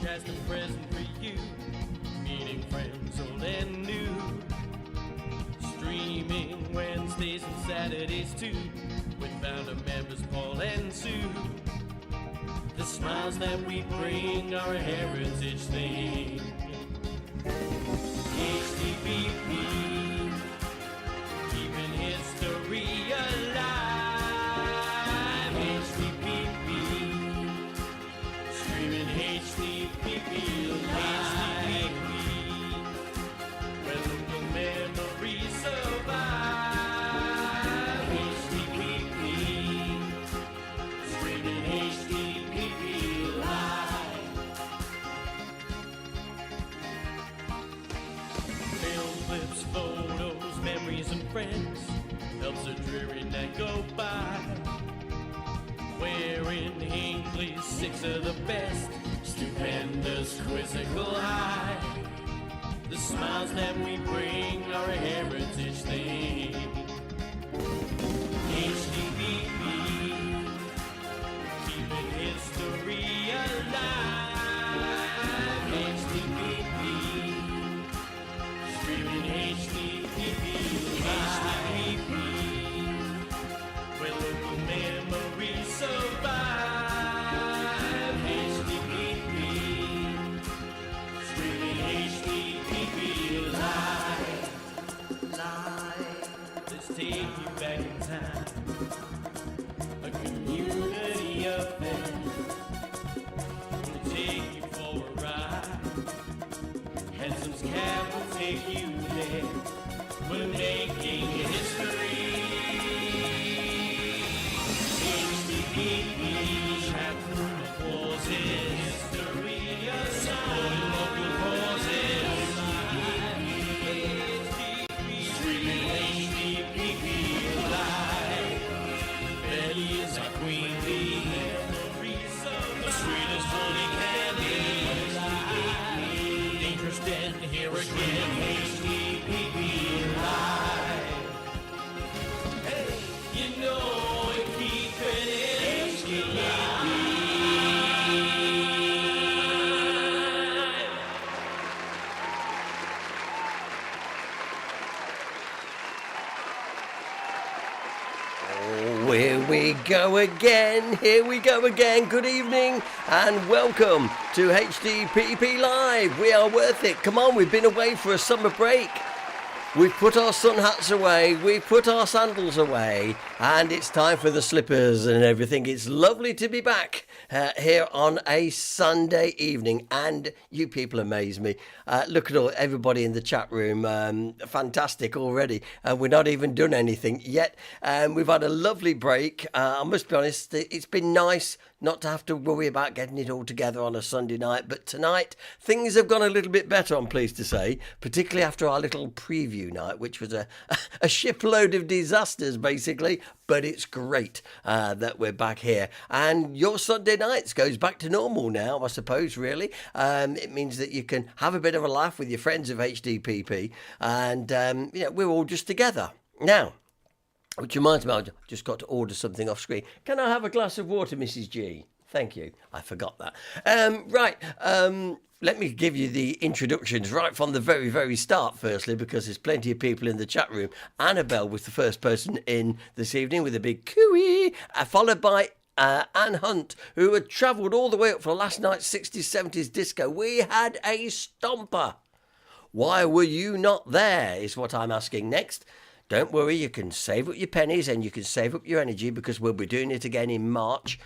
past and present for you, meeting friends old and new, streaming Wednesdays and Saturdays too, with founder members Paul and Sue. The smiles that we bring are a heritage thing. HDPP, keeping history alive. HDPP, streaming HDPP live. HDPP, where local memories survive. HDPP, streaming HDPP live. Film clips, photos, memories, and friends helps a dreary night go by. Wearing Hinckley, 6 of the best, stupendous, quizzical high. The smiles that we bring are a heritage thing. HDPP, keeping history alive. HDPP, streaming HDPP live. Where local memories survive. HDPP, streaming HDPP live. Let's take you back in time. A community affair. We'll take you for a ride. Handsome's cab will take you there. We're making history. HDPP, chat room applauses. History aside, local causes. HDPP, streaming HDPP live. Betty is our queen bee. The sweetest holy candy. Dangerous Den, here again. HDPP live. Hey, you know we keep it HDPP live. Oh, here we go again. Here we go again. Good evening and welcome to HDPP Live. We are worth it. Come on, we've been away for a summer break. We've put our sun hats away, we've put our sandals away, and it's time for the slippers and everything. It's lovely to be back here on a Sunday evening, and you people amaze me. Look at everybody in the chat room, fantastic already. We're not even done anything yet. We've had a lovely break. I must be honest, it's been nice not to have to worry about getting it all together on a Sunday night. But tonight, things have gone a little bit better, I'm pleased to say, particularly after our little preview night, which was a shipload of disasters, basically. But it's great that we're back here. And your Sunday nights goes back to normal now, I suppose, really. It means that you can have a bit of a laugh with your friends of HDPP. And, we're all just together. Now, which reminds me, I've just got to order something off screen. Can I have a glass of water, Mrs. G? Thank you. I forgot that. Let me give you the introductions right from the very, very start, firstly, because there's plenty of people in the chat room. Annabelle was the first person in this evening with a big cooey, followed by Anne Hunt, who had travelled all the way up for last night's 60s, 70s disco. We had a stomper. Why were you not there, is what I'm asking next. Don't worry, you can save up your pennies and you can save up your energy because we'll be doing it again in March.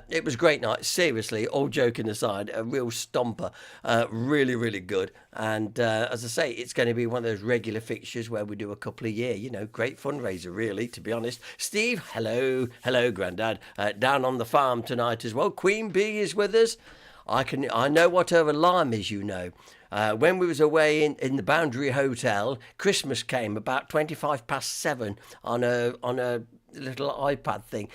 It was a great night, seriously, all joking aside, a real stomper, really, really good. And as I say, it's going to be one of those regular fixtures where we do a couple a year, great fundraiser, really, to be honest. Steve, hello, Grandad, down on the farm tonight as well. Queen Bee is with us. I know what her alarm is, when we was away in the Boundary Hotel, Christmas came about 7:25 on a little iPad thing.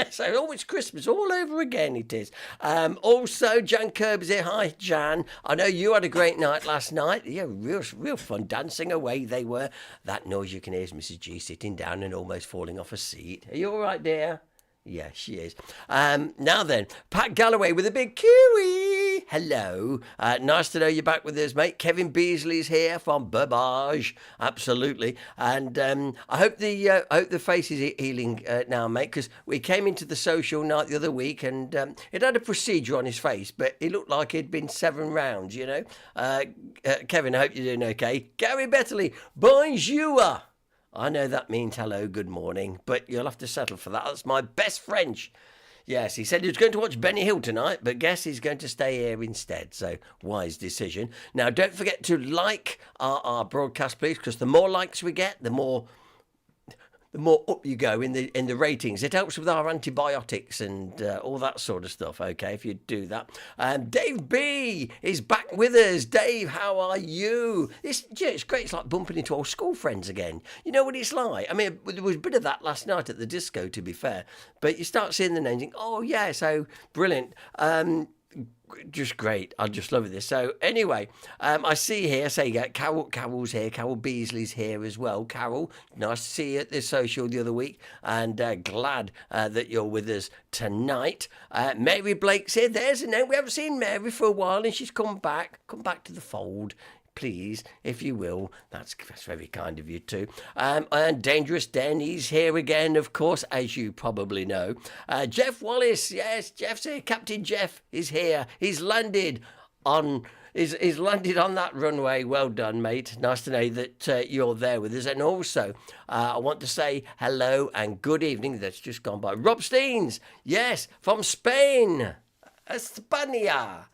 So it's Christmas all over again, it is. Also, Jan Kirby's here. Hi, Jan. I know you had a great night last night. Yeah, real fun. Dancing away they were. That noise you can hear is Mrs. G sitting down and almost falling off a seat. Are you all right, dear? Yeah, she is. Now then, Pat Galloway with a big kiwi. hello. Nice to know you're back with us, mate. Kevin Beasley's here from Burbage, absolutely. And I hope the face is healing now, mate, because we came into the social night the other week and it had a procedure on his face, but it looked like it'd been 7 rounds, you know. Kevin, I hope you're doing okay. Gary Betterley, bonjour. I know that means hello, good morning, but you'll have to settle for that. That's my best French. Yes, he said he was going to watch Benny Hill tonight, but guess he's going to stay here instead. So, wise decision. Now, don't forget to like our broadcast, please, because the more likes we get, the more up you go in the ratings. It helps with our antibiotics and all that sort of stuff, okay, if you do that. Dave B is back with us. Dave, how are you? It's great. It's like bumping into old school friends again. You know what it's like? I mean, there was a bit of that last night at the disco, to be fair. But you start seeing the names and think, oh, yeah, so brilliant. Just great. I just love this. So anyway, I see here, Carol's here. Carol Beasley's here as well. Carol, nice to see you at the social the other week, and glad that you're with us tonight. Mary Blake's here. There's a name. We haven't seen Mary for a while, and she's come back to the fold. Please, if you will. That's very kind of you too. And Dangerous Den, he's here again, of course, as you probably know. Jeff Wallace, yes, Jeff's here. Captain Jeff is here. He's landed on that runway. Well done, mate. Nice to know that you're there with us. And also, I want to say hello and good evening. That's just gone by. Rob Steens, yes, from Spain, España.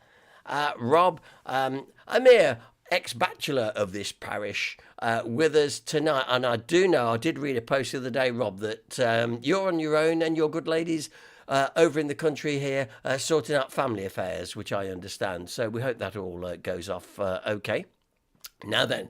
Rob, I'm here, ex-bachelor of this parish, with us tonight. And I did read a post the other day, Rob, that you're on your own and your good ladies over in the country here sorting out family affairs, which I understand. So we hope that all goes off okay. Now then,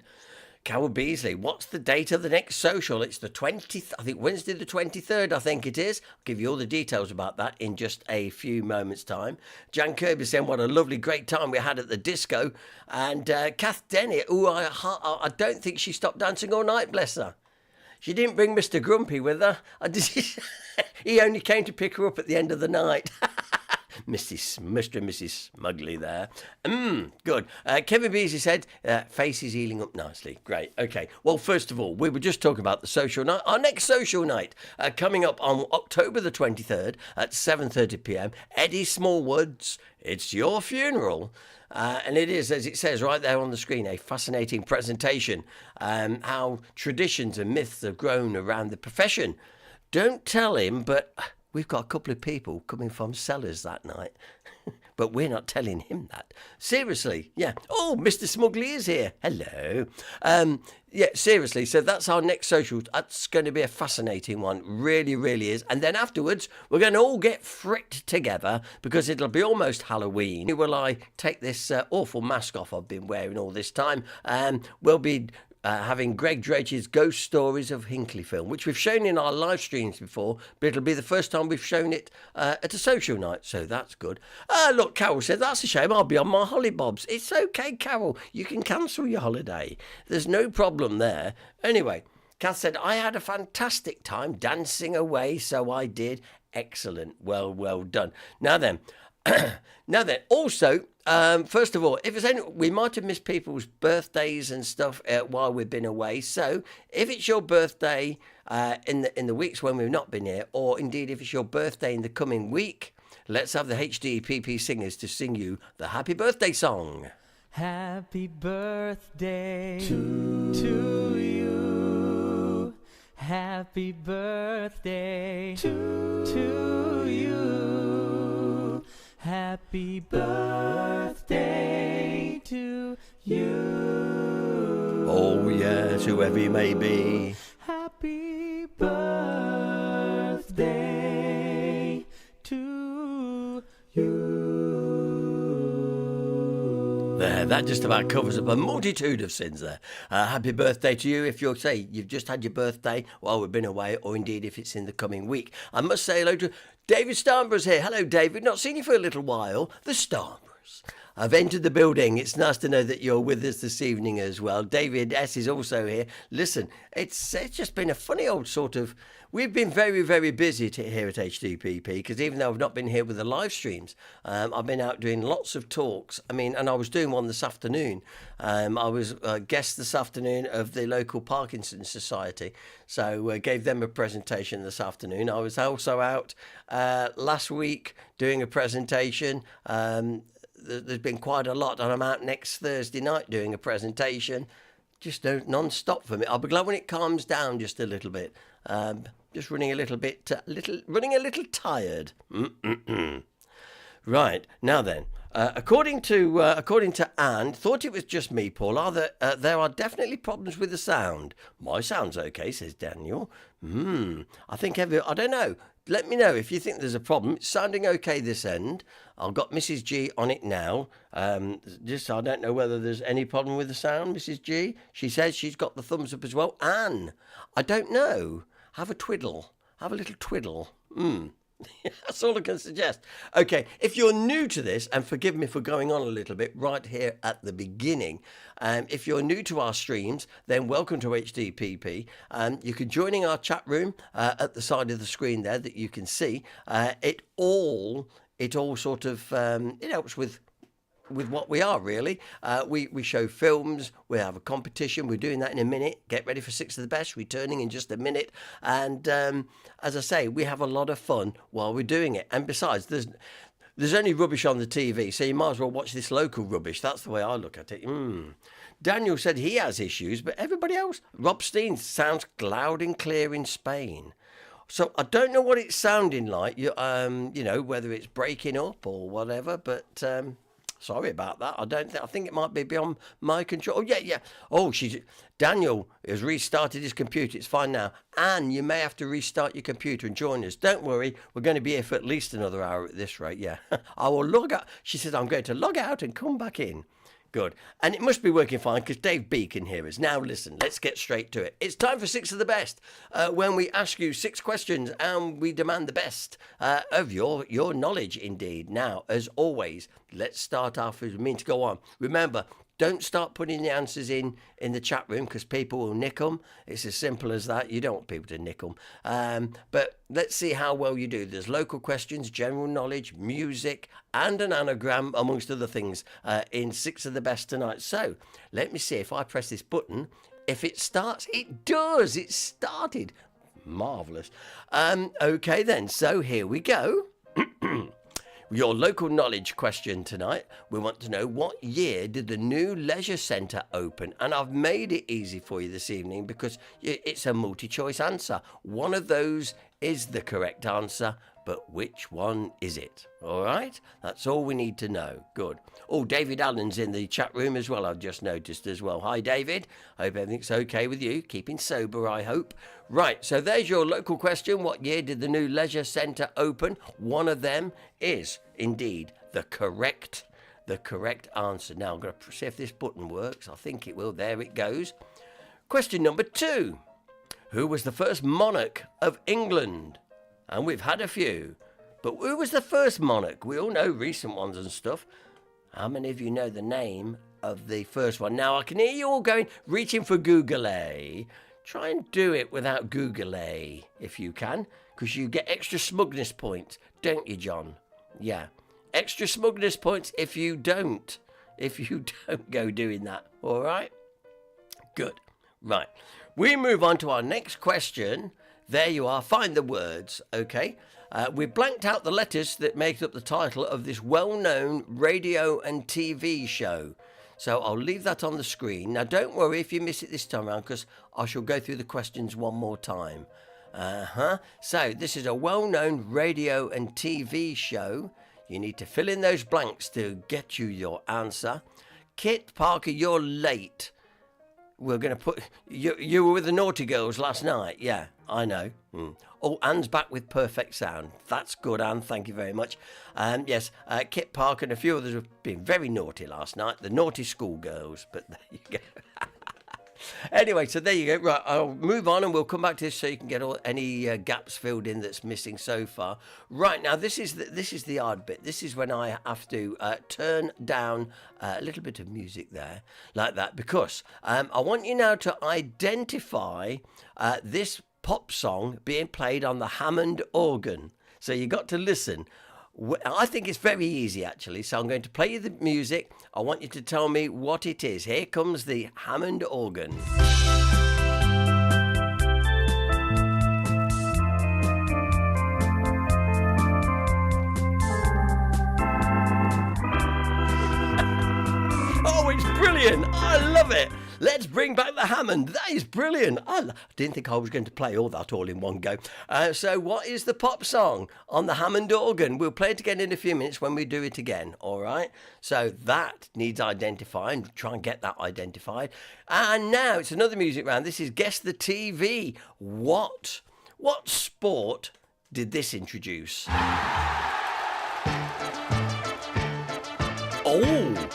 Carol Beasley, what's the date of the next social? It's the 20th, I think Wednesday the 23rd, I think it is. I'll give you all the details about that in just a few moments' time. Jan Kirby saying what a lovely, great time we had at the disco. And Kath Dennett, who I don't think she stopped dancing all night, bless her. She didn't bring Mr. Grumpy with her. He only came to pick her up at the end of the night. Mr. and Mrs. Smugly there. Good. Kevin Beasley said, face is healing up nicely. Great. Okay. Well, first of all, we were just talking about the social night. Our next social night coming up on October the 23rd at 7:30 p.m. Eddie Smallwood's It's Your Funeral. And it is, as it says right there on the screen, a fascinating presentation. How traditions and myths have grown around the profession. Don't tell him, but we've got a couple of people coming from Sellers that night. But we're not telling him that. Seriously, yeah. Oh, Mr. Smugly is here. Hello. Yeah, seriously. So that's our next social. That's going to be a fascinating one. Really, really is. And then afterwards, we're going to all get fricked together because it'll be almost Halloween. Will I take this awful mask off I've been wearing all this time? We'll be having Greg Dredge's Ghost Stories of Hinckley film, which we've shown in our live streams before, but it'll be the first time we've shown it at a social night, so that's good. Look, Carol said, that's a shame, I'll be on my hollybobs. It's okay, Carol, you can cancel your holiday. There's no problem there. Anyway, Kath said, I had a fantastic time dancing away, so I did. Excellent. Well done. Now then, also, first of all, if it's any, we might have missed people's birthdays and stuff while we've been away. So if it's your birthday in the weeks when we've not been here, or indeed if it's your birthday in the coming week, let's have the HDPP singers to sing you the happy birthday song. Happy birthday to you. Happy birthday to you. Happy birthday to you. Oh yes, whoever you may be. Happy birthday to you. There, that just about covers up a multitude of sins there. Happy birthday to you if you've just had your birthday while we've been away, or indeed if it's in the coming week. I must say hello to David Starborough's here. Hello, David. Not seen you for a little while. The Starboroughs. I've entered the building. It's nice to know that you're with us this evening as well. David S. is also here. Listen, it's just been a funny old sort of... We've been very, very busy here at HDPP because even though I've not been here with the live streams, I've been out doing lots of talks. I mean, and I was doing one this afternoon. I was a guest this afternoon of the local Parkinson's Society. So gave them a presentation this afternoon. I was also out last week doing a presentation. There's been quite a lot, and I'm out next Thursday night doing a presentation. Just non-stop for me. I'll be glad when it calms down just a little bit. Just running a little bit, running a little tired. Right now then, according to Anne, thought it was just me, Paul. There are definitely problems with the sound. My sound's okay, says Daniel. I think I don't know. Let me know if you think there's a problem. It's sounding okay this end. I've got Mrs. G on it now. Just I don't know whether there's any problem with the sound, Mrs. G. She says she's got the thumbs up as well. Anne, I don't know. Have a twiddle. Have a little twiddle. That's all I can suggest. Okay, if you're new to this, and forgive me for going on a little bit right here at the beginning, if you're new to our streams, then welcome to HDPP. You can join in our chat room at the side of the screen there that you can see. It all sort of it helps with what we are really. We show films, we have a competition, we're doing that in a minute. Get ready for 6 of the Best, returning in just a minute. And as I say, we have a lot of fun while we're doing it. And besides, there's only rubbish on the TV, so you might as well watch this local rubbish. That's the way I look at it. Daniel said he has issues, but everybody else, Rob Steen sounds loud and clear in Spain. So I don't know what it's sounding like, you know, whether it's breaking up or whatever, but... sorry about that. I think it might be beyond my control. Oh, yeah. Oh, Daniel has restarted his computer. It's fine now. Anne, you may have to restart your computer and join us. Don't worry. We're going to be here for at least another hour at this rate. Yeah. I will log out. She says, I'm going to log out and come back in. Good. And it must be working fine because Dave B can hear us. Now listen, let's get straight to it. It's time for 6 of the Best, when we ask you 6 questions and we demand the best of your knowledge indeed. Now, as always, let's start off as we mean to go on. Remember, don't start putting the answers in the chat room because people will nick them. It's as simple as that. You don't want people to nick them. But let's see how well you do. There's local questions, general knowledge, music, and an anagram, amongst other things, in 6 of the Best tonight. So let me see if I press this button. If it starts, it does. It started. Marvellous. Okay then, so here we go. Your local knowledge question tonight. We want to know, what year did the new leisure centre open? And I've made it easy for you this evening because it's a multi-choice answer. One of those is the correct answer, but which one is it? All right? That's all we need to know. Good. Oh, David Allen's in the chat room as well, I've just noticed as well. Hi, David. Hope everything's okay with you. Keeping sober, I hope. Right, so there's your local question. What year did the new leisure centre open? One of them is indeed the correct answer. Now, I'm going to see if this button works. I think it will. There it goes. Question number 2. Who was the first monarch of England? And we've had a few. But who was the first monarch? We all know recent ones and stuff. How many of you know the name of the first one? Now, I can hear you all reaching for Google. Try and do it without Google, if you can, because you get extra smugness points, don't you, John? Yeah. Extra smugness points if you don't go doing that. All right? Good. Right. We move on to our next question. There you are. Find the words, okay? We blanked out the letters that make up the title of this well-known radio and TV show. So I'll leave that on the screen. Now, don't worry if you miss it this time around, because I shall go through the questions one more time. So this is a well-known radio and TV show. You need to fill in those blanks to get you your answer. Kit Parker, you're late. We're going to put... You were with the naughty girls last night. Yeah, I know. Oh, Anne's back with perfect sound. That's good, Anne. Thank you very much. Yes, Kit Parker and a few others have been very naughty last night. The naughty schoolgirls. But there you go. Anyway, so there you go. Right, I'll move on and we'll come back to this so you can get any gaps filled in that's missing so far. Right, now this is the hard bit. This is when I have to turn down a little bit of music there, like that, because I want you now to identify this pop song being played on the Hammond organ. So you got to listen. I think it's very easy, actually. So I'm going to play you the music. I want you to tell me what it is. Here comes the Hammond organ. Oh, it's brilliant. I love it. Let's bring back the Hammond. That is brilliant. I didn't think I was going to play all that all in one go. So what is the pop song on the Hammond organ? We'll play it again in a few minutes when we do it again, all right? So that needs identifying. Try and get that identified. And now it's another music round. This is Guess the TV. What sport did this introduce? Oh!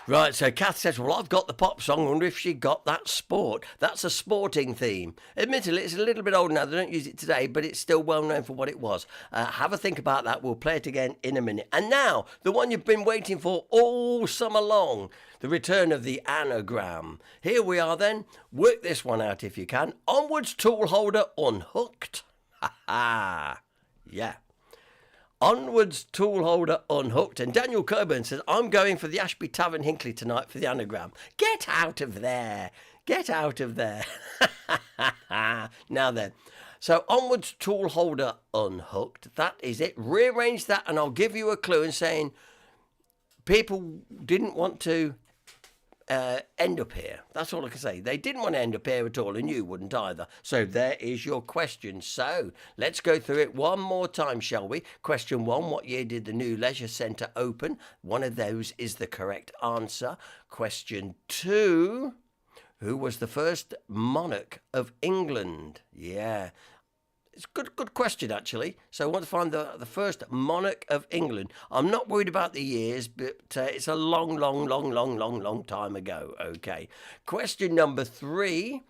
Right, so Kath says, well, I've got the pop song. I wonder if she got that sport. That's a sporting theme. Admittedly, it's a little bit old now. They don't use it today, but it's still well known for what it was. Have a think about that. We'll play it again in a minute. And now, the one you've been waiting for all summer long, the return of the anagram. Here we are then. Work this one out if you can. Onwards, tool holder, unhooked. Ha ha. Yeah. Onwards, tool holder unhooked. And Daniel Coburn says, I'm going for the Ashby Tavern Hinckley tonight for the anagram. Get out of there. Get out of there. Now then. So onwards, tool holder unhooked. That is it. Rearrange that and I'll give you a clue in saying people didn't want to end up here. That's all I can say. They didn't want to end up here at all, and you wouldn't either. So there is your question. So let's go through it one more time, shall we? Question 1, what year did the new leisure centre open? One of those is the correct answer. Question 2, who was the first monarch of England? Yeah. It's a good question, actually. So I want to find the first monarch of England. I'm not worried about the years, but it's a long time ago. Okay. Question number 3.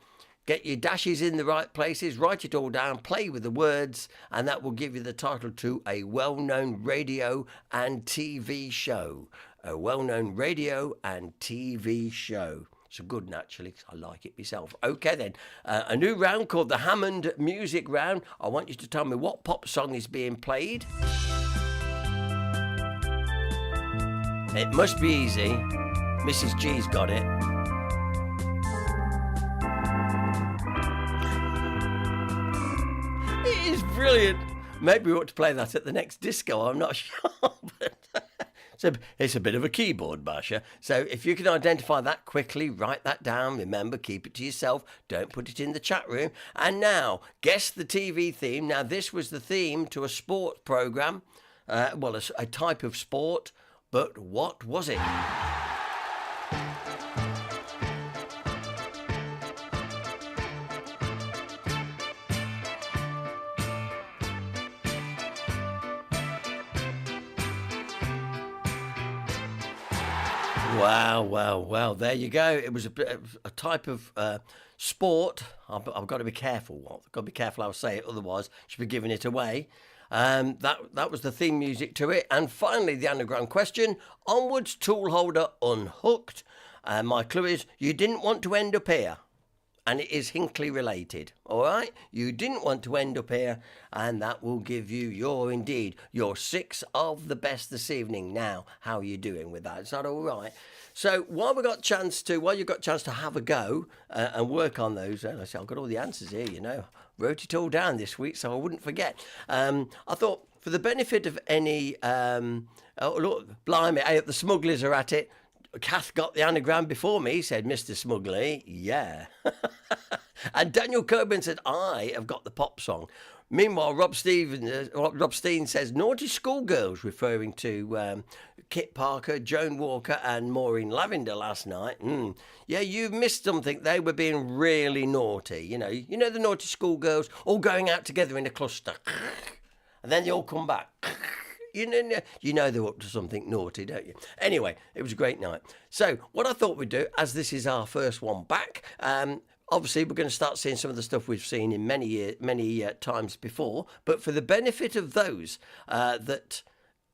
Get your dashes in the right places. Write it all down. Play with the words. And that will give you the title to a well-known radio and TV show. A well-known radio and TV show. It's a good one, actually. I like it myself. Okay, then. A new round called the Hammond Music Round. I want you to tell me what pop song is being played. It must be easy. Mrs. G's got it. It is brilliant. Maybe we ought to play that at the next disco. I'm not sure. So it's a bit of a keyboard basher. So if you can identify that quickly, write that down. Remember, keep it to yourself. Don't put it in the chat room. And now, guess the TV theme. Now, this was the theme to a sport programme. Well, a type of sport. But what was it? Well, there you go. It was a type of sport. I've got to be careful. I've got to be careful how I say it, otherwise I should be giving it away. That was the theme music to it. And finally, the anagram question. Onwards, tool holder unhooked. My clue is, you didn't want to end up here. And it is Hinckley related, all right? You didn't want to end up here, and that will give you your 6 of the best this evening. Now, how are you doing with that? Is that all right? So while you've got chance to have a go and work on those, I've got all the answers here, you know. Wrote it all down this week, so I wouldn't forget. I thought, for the benefit of any, oh, look, blimey, hey, the smugglers are at it. Kath got the anagram before me, said Mr. Smuggley. Yeah. And Daniel Coburn said, I have got the pop song. Meanwhile, Rob Steen says, naughty schoolgirls, referring to Kit Parker, Joan Walker and Maureen Lavender last night. Yeah, you missed something. They were being really naughty. You know the naughty schoolgirls all going out together in a cluster. And then they all come back. You know they're up to something naughty, don't you? Anyway, it was a great night. So what I thought we'd do, as this is our first one back, obviously we're going to start seeing some of the stuff we've seen in many times before. But for the benefit of those that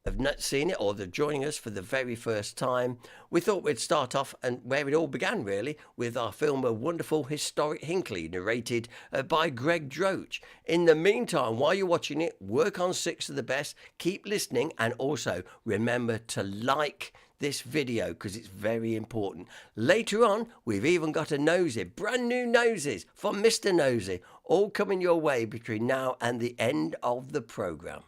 have not seen it or they're joining us for the very first time, we thought we'd start off and where it all began really with our film A Wonderful Historic Hinckley, narrated by Greg Droach. In the meantime, while you're watching it, work on 6 of the best, keep listening, and also remember to like this video because it's very important. Later on, we've even got a nosy, brand new noses from Mr. Nosy, all coming your way between now and the end of the programme.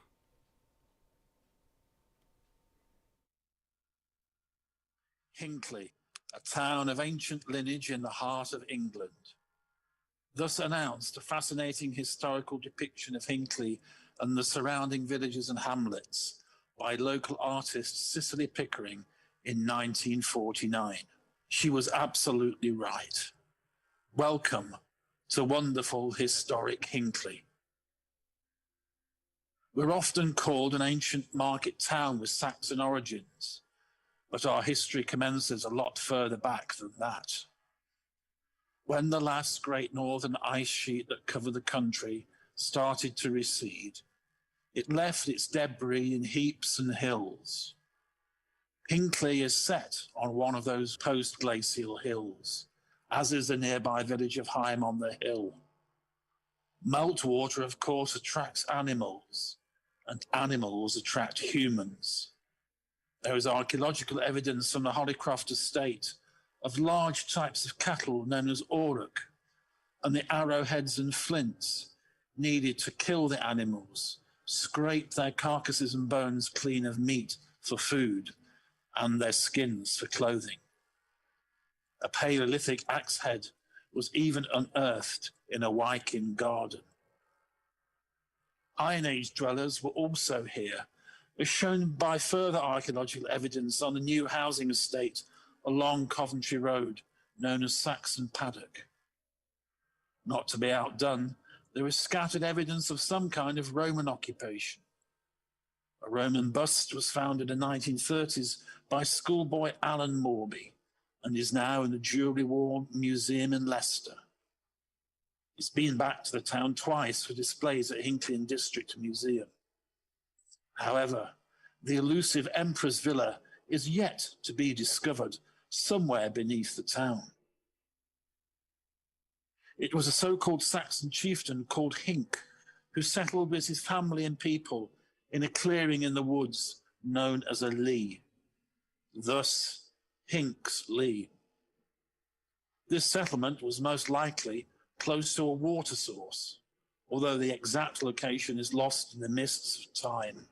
Hinckley, a town of ancient lineage in the heart of England. Thus announced a fascinating historical depiction of Hinckley and the surrounding villages and hamlets by local artist Cicely Pickering in 1949. She was absolutely right. Welcome to wonderful historic Hinckley. We're often called an ancient market town with Saxon origins, but our history commences a lot further back than that. When the last great northern ice sheet that covered the country started to recede, it left its debris in heaps and hills. Hinckley is set on one of those post-glacial hills, as is the nearby village of Hyme on the Hill. Meltwater, of course, attracts animals, and animals attract humans. There is archaeological evidence from the Hollycroft estate of large types of cattle known as auroch, and the arrowheads and flints needed to kill the animals, scrape their carcasses and bones clean of meat for food, and their skins for clothing. A Paleolithic axe head was even unearthed in a Viking garden. Iron Age dwellers were also here, as shown by further archaeological evidence on the new housing estate along Coventry Road, known as Saxon Paddock. Not to be outdone, there is scattered evidence of some kind of Roman occupation. A Roman bust was found in the 1930s by schoolboy Alan Morby and is now in the Jewellery War Museum in Leicester. It's been back to the town twice for displays at Hinckley and District Museum. However, the elusive Emperor's Villa is yet to be discovered somewhere beneath the town. It was a so-called Saxon chieftain called Hink who settled with his family and people in a clearing in the woods known as a Lee. Thus, Hink's Lee. This settlement was most likely close to a water source, although the exact location is lost in the mists of time.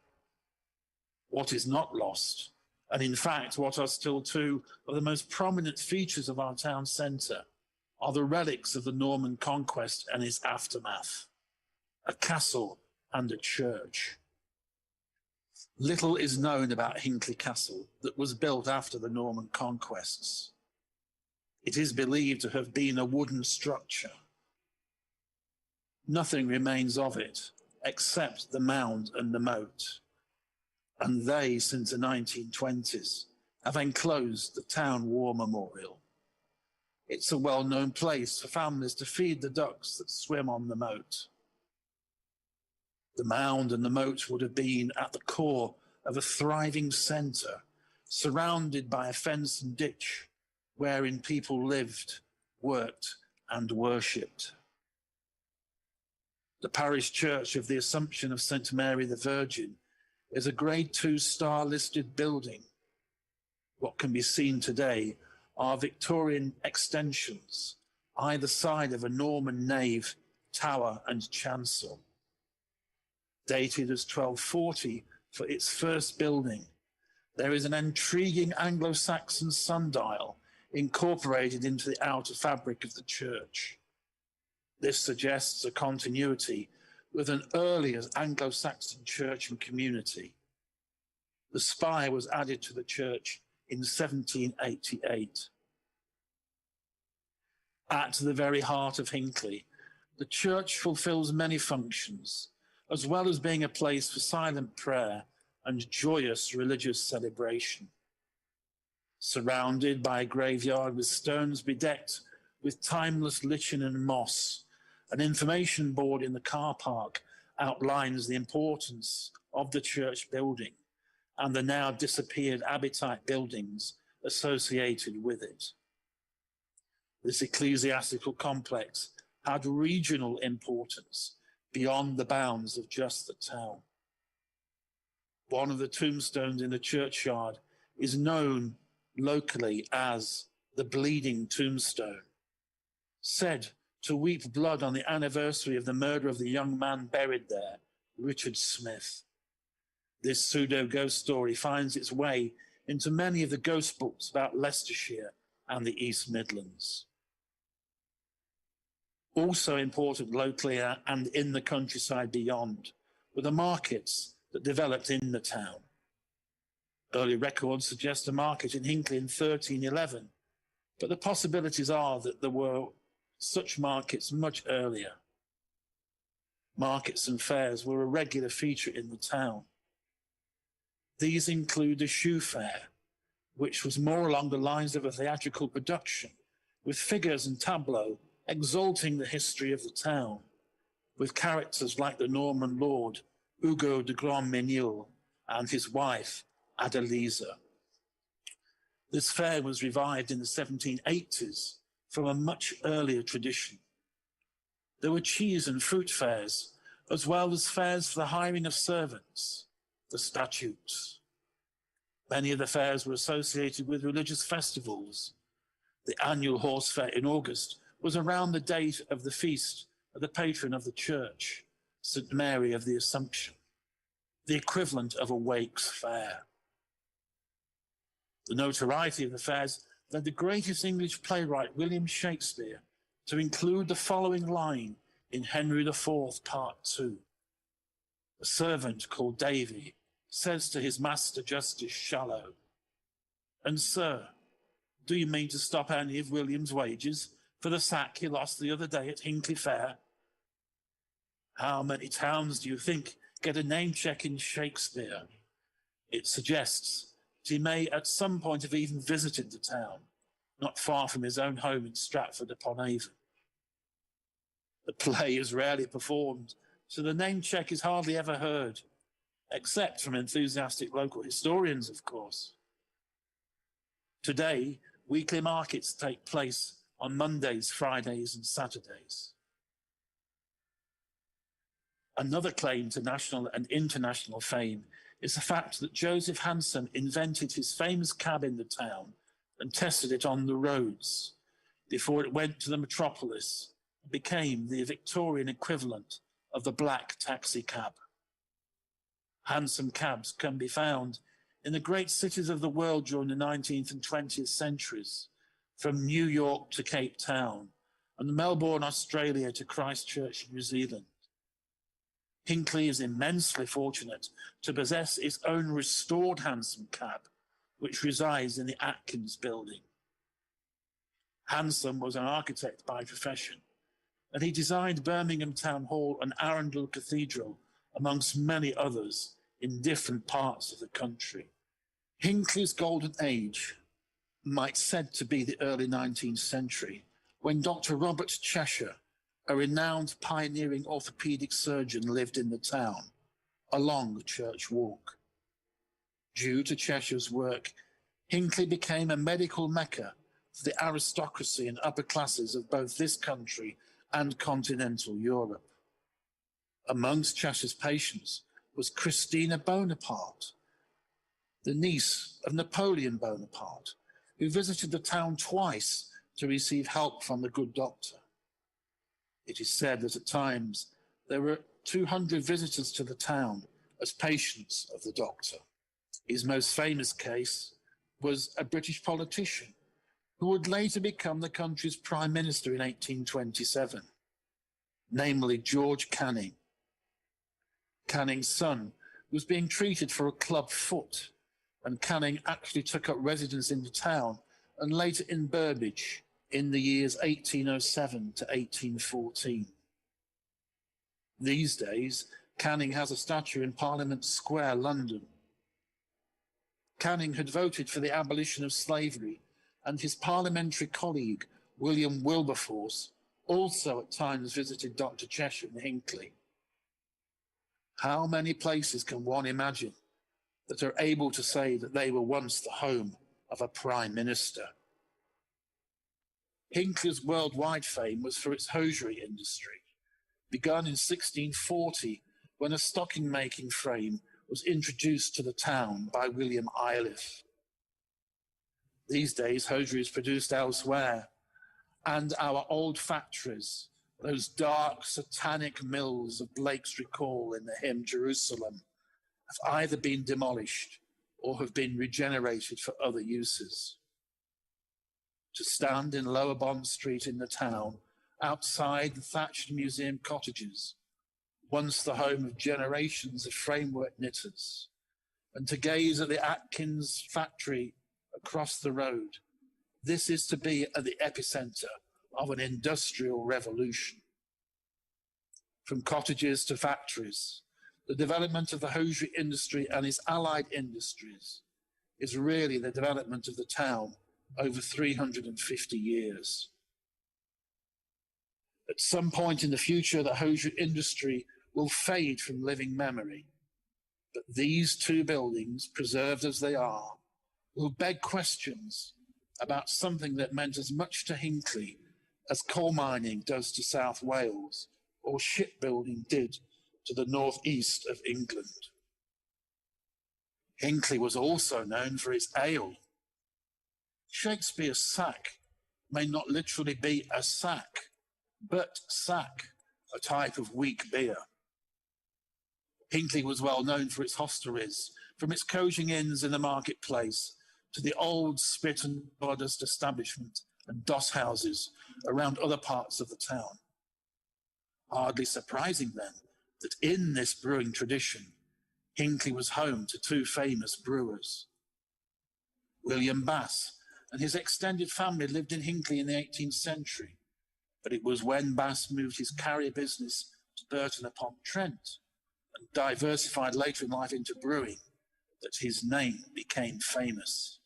What is not lost, and in fact what are still two of the most prominent features of our town centre, are the relics of the Norman conquest and its aftermath, a castle and a church. Little is known about Hinckley Castle that was built after the Norman conquests. It is believed to have been a wooden structure. Nothing remains of it except the mound and the moat, and they, since the 1920s, have enclosed the town war memorial. It's a well-known place for families to feed the ducks that swim on the moat. The mound and the moat would have been at the core of a thriving centre, surrounded by a fence and ditch, wherein people lived, worked, and worshipped. The parish church of the Assumption of St. Mary the Virgin is a Grade 2 star-listed building. What can be seen today are Victorian extensions, either side of a Norman nave, tower, and chancel. Dated as 1240 for its first building, there is an intriguing Anglo-Saxon sundial incorporated into the outer fabric of the church. This suggests a continuity with an earlier Anglo-Saxon church and community. The spire was added to the church in 1788. At the very heart of Hinckley, the church fulfills many functions, as well as being a place for silent prayer and joyous religious celebration. Surrounded by a graveyard with stones bedecked with timeless lichen and moss, an information board in the car park outlines the importance of the church building and the now disappeared abbeytite buildings associated with it. This ecclesiastical complex had regional importance beyond the bounds of just the town. One of the tombstones in the churchyard is known locally as the Bleeding Tombstone, said to weep blood on the anniversary of the murder of the young man buried there, Richard Smith. This pseudo-ghost story finds its way into many of the ghost books about Leicestershire and the East Midlands. Also important locally and in the countryside beyond were the markets that developed in the town. Early records suggest a market in Hinckley in 1311, but the possibilities are that there were such markets much earlier. Markets and fairs were a regular feature in the town. These include the shoe fair, which was more along the lines of a theatrical production, with figures and tableaux exalting the history of the town, with characters like the Norman lord Hugo de Grandmesnil and his wife Adeliza. This fair was revived in the 1780s from a much earlier tradition. There were cheese and fruit fairs, as well as fairs for the hiring of servants, the statutes. Many of the fairs were associated with religious festivals. The annual horse fair in August was around the date of the feast of the patron of the church, St. Mary of the Assumption, the equivalent of a Wakes fair. The notoriety of the fairs led the greatest English playwright William Shakespeare to include the following line in Henry IV, Part 2. A servant called Davy says to his master Justice Shallow, "And sir, do you mean to stop any of William's wages for the sack he lost the other day at Hinckley Fair?" How many towns do you think get a name check in Shakespeare? It suggests that he may at some point have even visited the town, not far from his own home in Stratford-upon-Avon. The play is rarely performed, so the name check is hardly ever heard, except from enthusiastic local historians, of course. Today, weekly markets take place on Mondays, Fridays, and Saturdays. Another claim to national and international fame is the fact that Joseph Hansom invented his famous cab in the town and tested it on the roads before it went to the metropolis and became the Victorian equivalent of the black taxi cab. Hansom cabs can be found in the great cities of the world during the 19th and 20th centuries, from New York to Cape Town, and Melbourne, Australia to Christchurch, New Zealand. Hinckley is immensely fortunate to possess its own restored Hansom cab, which resides in the Atkins building. Hansom was an architect by profession, and he designed Birmingham Town Hall and Arundel Cathedral, amongst many others, in different parts of the country. Hinckley's golden age might said to be the early 19th century, when Dr. Robert Cheshire, a renowned pioneering orthopedic surgeon, lived in the town, along Church Walk. Due to Cheshire's work, Hinckley became a medical mecca for the aristocracy and upper classes of both this country and continental Europe. Amongst Cheshire's patients was Christina Bonaparte, the niece of Napoleon Bonaparte, who visited the town twice to receive help from the good doctor. It is said that at times there were 200 visitors to the town as patients of the doctor. His most famous case was a British politician who would later become the country's prime minister in 1827. namely George Canning. Canning's son was being treated for a club foot, and Canning actually took up residence in the town and later in Burbage in the years 1807 to 1814. These days, Canning has a statue in Parliament Square, London. Canning had voted for the abolition of slavery, and his parliamentary colleague, William Wilberforce, also at times visited Dr. Cheshire in Hinckley. How many places can one imagine that are able to say that they were once the home of a prime minister? Hinckley's worldwide fame was for its hosiery industry, begun in 1640 when a stocking-making frame was introduced to the town by William Iliff. These days, hosiery is produced elsewhere, and our old factories, those dark, satanic mills of Blake's recall in the hymn Jerusalem, have either been demolished or have been regenerated for other uses. To stand in Lower Bond Street in the town, outside the thatched museum cottages, once the home of generations of framework knitters, and to gaze at the Atkins factory across the road, this is to be at the epicenter of an industrial revolution. From cottages to factories, the development of the hosiery industry and its allied industries is really the development of the town over 350 years. At some point in the future, the hosiery industry will fade from living memory, but these two buildings, preserved as they are, will beg questions about something that meant as much to Hinckley as coal mining does to South Wales or shipbuilding did to the northeast of England. Hinckley was also known for its ale. Shakespeare's sack may not literally be a sack, but sack, a type of weak beer. Hinckley was well known for its hostelries, from its coaching inns in the marketplace to the old spit and sawdust establishment and doss houses around other parts of the town. Hardly surprising then that in this brewing tradition, Hinckley was home to two famous brewers. William Bass and his extended family lived in Hinckley in the 18th century, but it was when Bass moved his carrier business to Burton-upon-Trent and diversified later in life into brewing that his name became famous.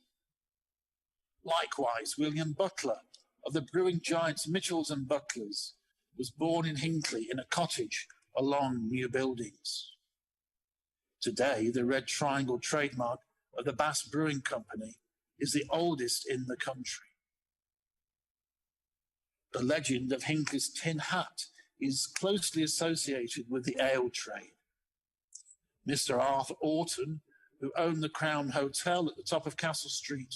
Likewise, William Butler of the brewing giants Mitchells and Butlers was born in Hinckley in a cottage along new buildings. Today, the red triangle trademark of the Bass Brewing Company is the oldest in the country. The legend of Hinckley's tin hat is closely associated with the ale trade. Mr. Arthur Orton, who owned the Crown Hotel at the top of Castle Street,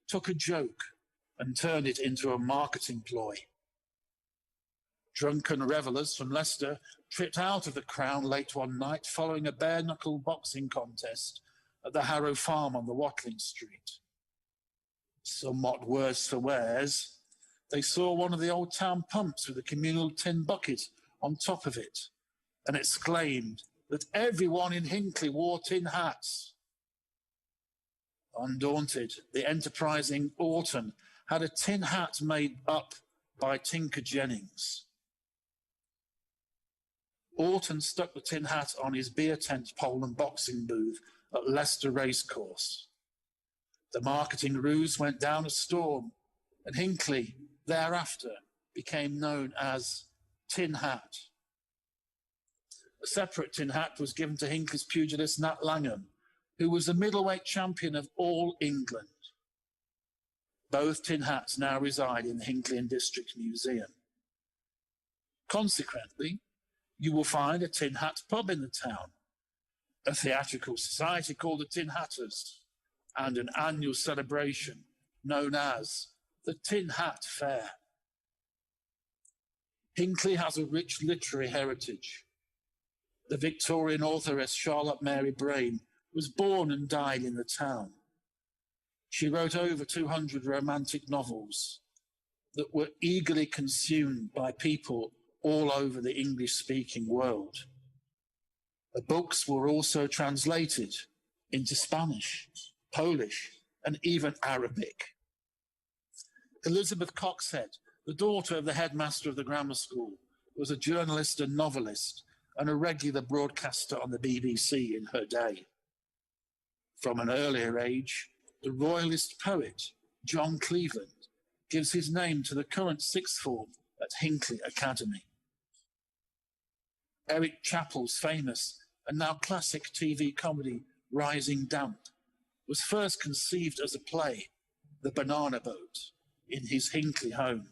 took a joke and turned it into a marketing ploy. Drunken revellers from Leicester tripped out of the Crown late one night following a bare-knuckle boxing contest at the Harrow Farm on the Watling Street. Somewhat worse for wears, they saw one of the old town pumps with a communal tin bucket on top of it and exclaimed that everyone in Hinckley wore tin hats. Undaunted, the enterprising Orton had a tin hat made up by Tinker Jennings. Orton stuck the tin hat on his beer tent pole and boxing booth at Leicester Racecourse. The marketing ruse went down a storm, and Hinckley thereafter became known as Tin Hat. A separate tin hat was given to Hinckley's pugilist Nat Langham, who was the middleweight champion of all England. Both tin hats now reside in the Hinckley and District Museum. Consequently, you will find a tin hat pub in the town, a theatrical society called the Tin Hatters, and an annual celebration known as the Tin Hat Fair. Hinckley has a rich literary heritage. The Victorian authoress Charlotte Mary Brain was born and died in the town. She wrote over 200 romantic novels that were eagerly consumed by people all over the English-speaking world. The books were also translated into Spanish, Polish, and even Arabic. Elizabeth Coxhead, the daughter of the headmaster of the grammar school, was a journalist and novelist and a regular broadcaster on the BBC in her day. From an earlier age, the royalist poet John Cleveland gives his name to the current sixth form at Hinckley Academy. Eric Chappell's famous and now classic TV comedy Rising Damp was first conceived as a play, The Banana Boat, in his Hinckley home.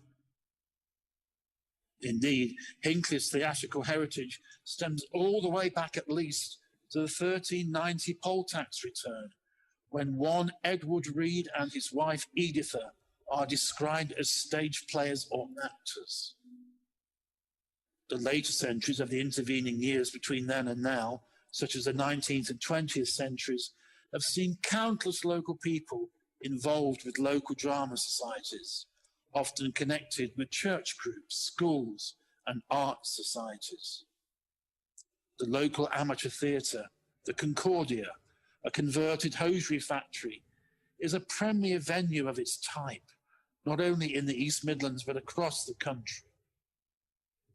Indeed, Hinckley's theatrical heritage stems all the way back at least to the 1390 poll tax return, when one Edward Reed and his wife Editha are described as stage players or actors. The later centuries of the intervening years between then and now, such as the 19th and 20th centuries, have seen countless local people involved with local drama societies, often connected with church groups, schools, and art societies. The local amateur theatre, the Concordia, a converted hosiery factory, is a premier venue of its type, not only in the East Midlands but across the country.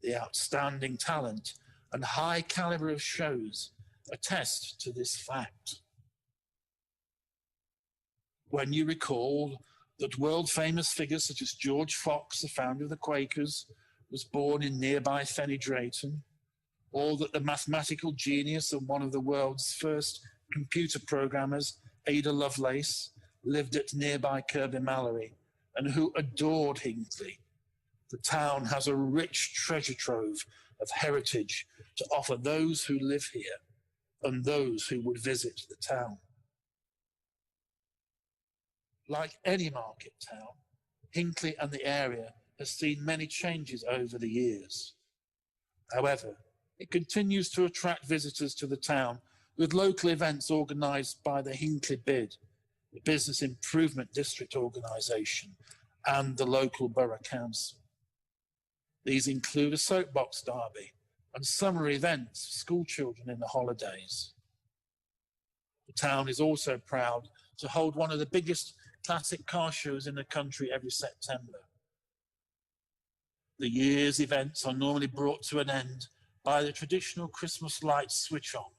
The outstanding talent and high calibre of shows attest to this fact. When you recall that world-famous figures such as George Fox, the founder of the Quakers, was born in nearby Fenny Drayton, or that the mathematical genius and one of the world's first computer programmers, Ada Lovelace, lived at nearby Kirby Mallory, and who adored Hinckley, the town has a rich treasure trove of heritage to offer those who live here and those who would visit the town. Like any market town, Hinckley and the area has seen many changes over the years. However, it continues to attract visitors to the town with local events organised by the Hinckley Bid, the Business Improvement District organisation, and the local borough council. These include a soapbox derby and summer events for school children in the holidays. The town is also proud to hold one of the biggest classic car shows in the country every September. The year's events are normally brought to an end by the traditional Christmas lights switch on,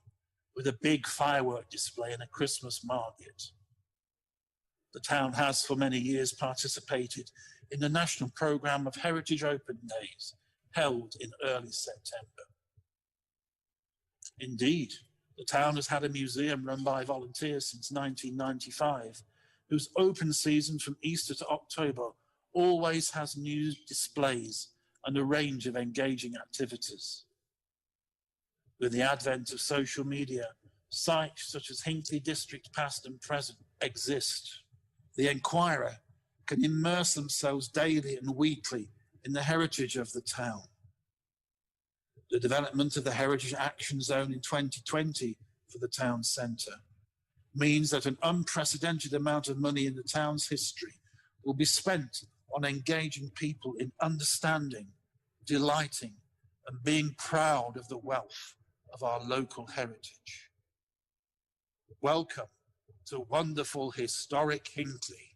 with a big firework display and a Christmas market. The town has for many years participated in the national programme of Heritage Open Days, held in early September. Indeed, the town has had a museum run by volunteers since 1995, whose open season from Easter to October always has new displays and a range of engaging activities. With the advent of social media, sites such as Hinckley District Past and Present exist. The Enquirer can immerse themselves daily and weekly in the heritage of the town. The development of the Heritage Action Zone in 2020 for the town centre means that an unprecedented amount of money in the town's history will be spent on engaging people in understanding, delighting, and being proud of the wealth of our local heritage. Welcome to wonderful historic Hinckley.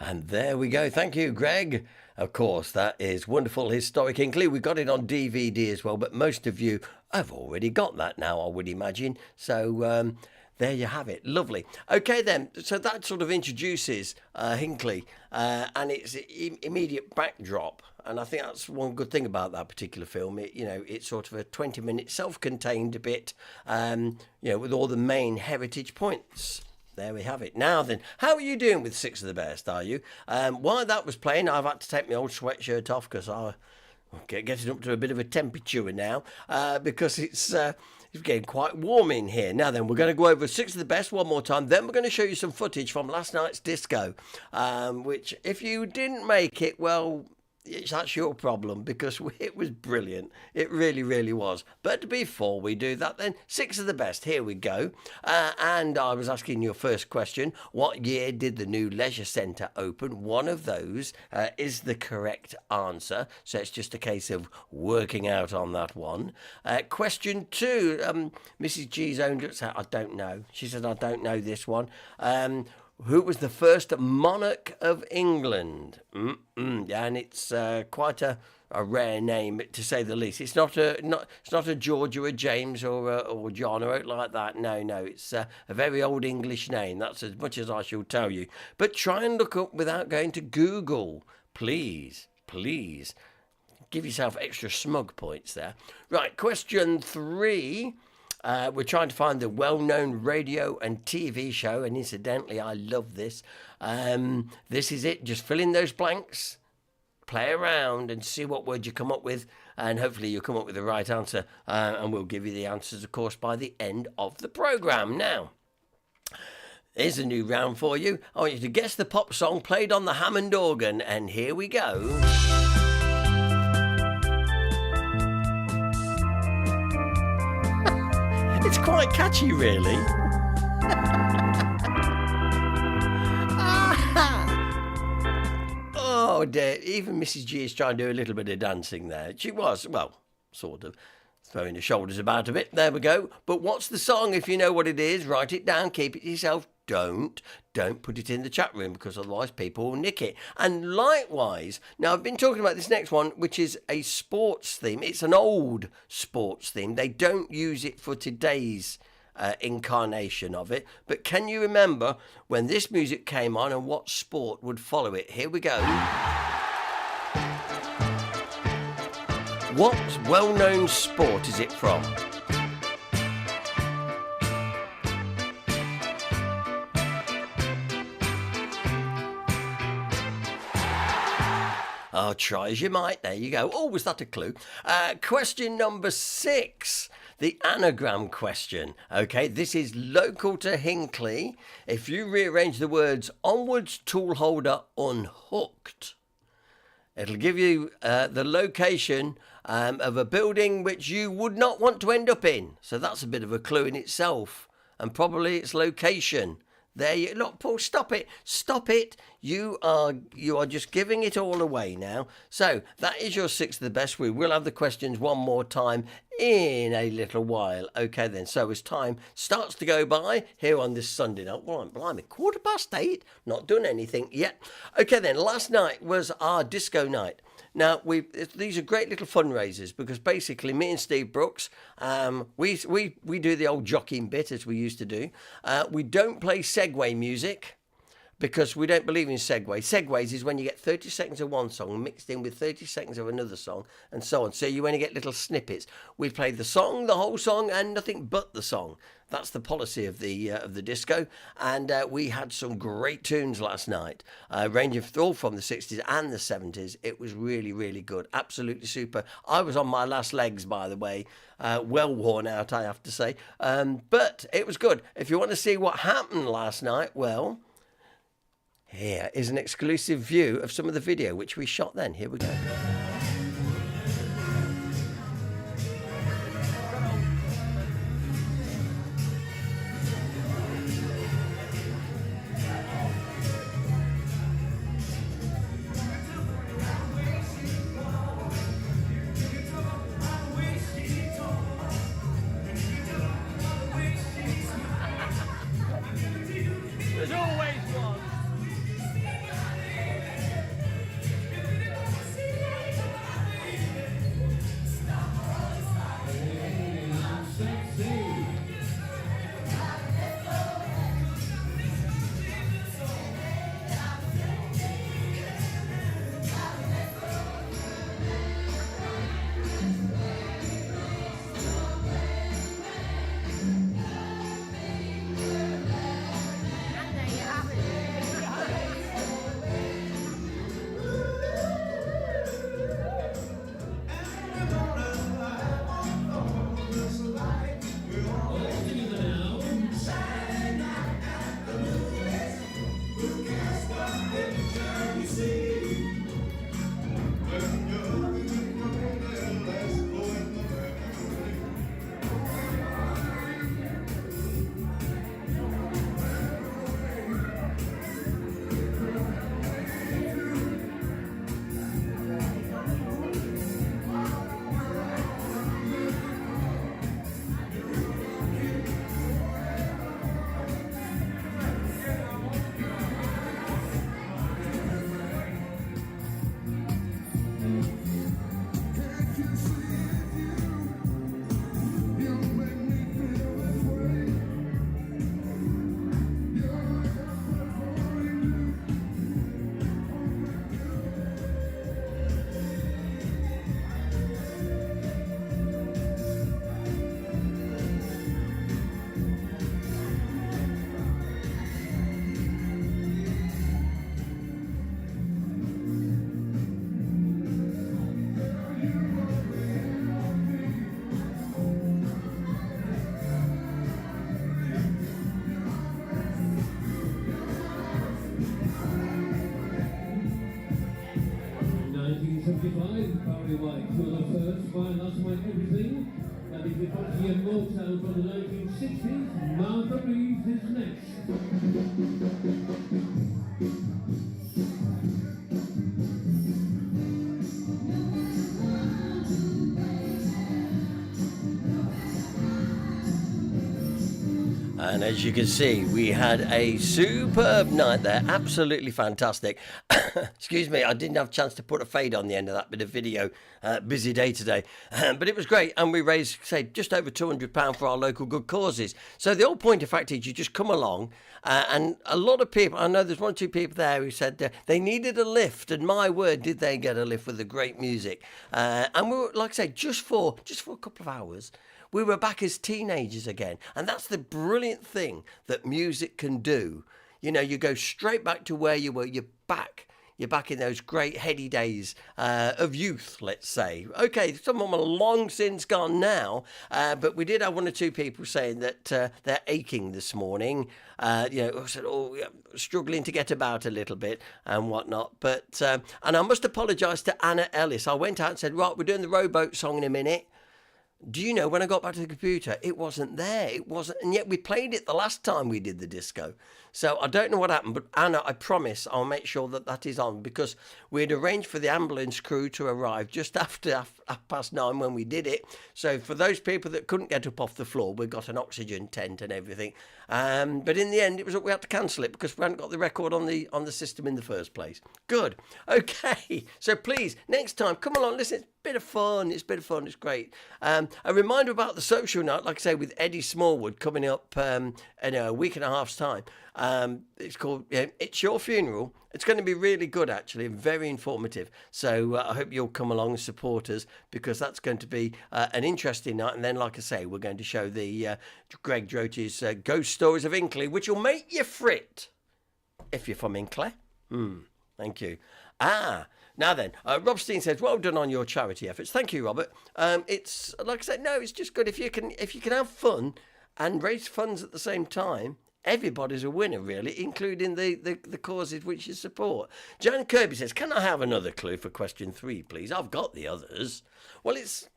And there we go. Thank you, Greg. Of course, that is wonderful historic Hinckley. We got it on DVD as well, but most of you have already got that now, I would imagine. So there you have it. Lovely. Okay, then. So that sort of introduces Hinckley and its immediate backdrop. And I think that's one good thing about that particular film. It's sort of a 20-minute self-contained bit, with all the main heritage points. There we have it. Now then, how are you doing with Six of the Best, are you? While that was playing, I've had to take my old sweatshirt off because I'm getting up to a bit of a temperature now because it's getting quite warm in here. Now then, we're going to go over Six of the Best one more time. Then we're going to show you some footage from last night's disco, which if you didn't make it, well, That's your problem, because it was brilliant. It really, really was. But before we do that, then, 6 of the best. Here we go. And I was asking your first question, what year did the new leisure centre open? One of those is the correct answer. So it's just a case of working out on that one. Question 2, Mrs. G's owned it. I don't know. She said, I don't know this one. Who was the first monarch of England? And it's quite a rare name, to say the least. It's not a George or a James or John or anything like that. No, it's a very old English name. That's as much as I shall tell you. But try and look up without going to Google, please. Give yourself extra smug points there. Right, question 3. We're trying to find the well-known radio and TV show, and incidentally, I love this. This is it. Just fill in those blanks, play around, and see what word you come up with, and hopefully you'll come up with the right answer, and we'll give you the answers, of course, by the end of the programme. Now, here's a new round for you. I want you to guess the pop song played on the Hammond organ, and here we go. It's quite catchy, really. Oh dear, even Mrs. G is trying to do a little bit of dancing there. She was, well, sort of, throwing her shoulders about a bit. There we go. But what's the song? If you know what it is, write it down, keep it to yourself. Don't put it in the chat room, because otherwise people will nick it. And likewise, now I've been talking about this next one, which is a sports theme. It's an old sports theme. They don't use it for today's incarnation of it. But can you remember when this music came on and what sport would follow it? Here we go. What well-known sport is it from? Oh, try as you might. There you go. Oh, was that a clue? Question number 6, the anagram question. Okay, this is local to Hinckley. If you rearrange the words onwards, tool holder, unhooked, it'll give you the location of a building which you would not want to end up in. So that's a bit of a clue in itself, and probably its location. There you look, Paul. Stop it! You are just giving it all away now. So that is your 6 of the best. We will have the questions one more time in a little while. Okay then. So as time starts to go by here on this Sunday night, well, I'm blimey, 8:15. Not done anything yet. Okay then. Last night was our disco night. Now, these are great little fundraisers, because basically me and Steve Brooks, we do the old jockeying bit, as we used to do. We don't play segue music, because we don't believe in segue. Segues is when you get 30 seconds of one song mixed in with 30 seconds of another song, and so on. So you only get little snippets. We play the song, the whole song, and nothing but the song. That's the policy of the disco, and we had some great tunes last night, ranging all from the 60s and the 70s. It was really, really good, absolutely super. I was on my last legs, by the way, well worn out, I have to say, but it was good. If you want to see what happened last night, well, here is an exclusive view of some of the video which we shot then. Here we go. There's always one. 1975, Barry White for the first, my last, my everything. And if you're watching a Motown from the 1960s, Martha Reeves is next. And as you can see, we had a superb night there. Absolutely fantastic. Excuse me, I didn't have a chance to put a fade on the end of that bit of video. Busy day today. But it was great. And we raised, say, just over £200 for our local good causes. So the whole point of fact is you just come along. And a lot of people, I know there's one or two people there who said they needed a lift. And my word, did they get a lift with the great music. And we were, like I say, just for a couple of hours, we were back as teenagers again. And that's the brilliant thing that music can do. You know, you go straight back to where you were. You're back. You're back in those great heady days of youth, let's say. Okay, some of them are long since gone now, but we did have one or two people saying that they're aching this morning. Said, struggling to get about a little bit and whatnot. But and I must apologise to Anna Ellis. I went out and said, right, we're doing the Rowboat song in a minute. Do you know, when I got back to the computer, it wasn't there. It wasn't, and yet we played it the last time we did the disco. So I don't know what happened, but Anna, I promise I'll make sure that is on, because we'd arranged for the ambulance crew to arrive just after 9:30 when we did it. So for those people that couldn't get up off the floor, we got an oxygen tent and everything. But in the end, we had to cancel it because we hadn't got the record on the system in the first place. Good. Okay. So please, next time, come along, listen. It's a bit of fun. It's great. A reminder about the social night, like I say, with Eddie Smallwood coming up in a week and a half's time. It's called It's Your Funeral. It's going to be really good, actually, and very informative. So I hope you'll come along and support us, because that's going to be an interesting night. And then, like I say, we're going to show the Greg Droty's Ghost Stories of Hinckley, which will make you frit if you're from Hinckley. Thank you. Now then, Rob Steen says, well done on your charity efforts. Thank you, Robert. It's, like I said, no, it's just good if you can have fun and raise funds at the same time. Everybody's a winner, really, including the causes which you support. Jan Kirby says, can I have another clue for question 3, please? I've got the others. Well, it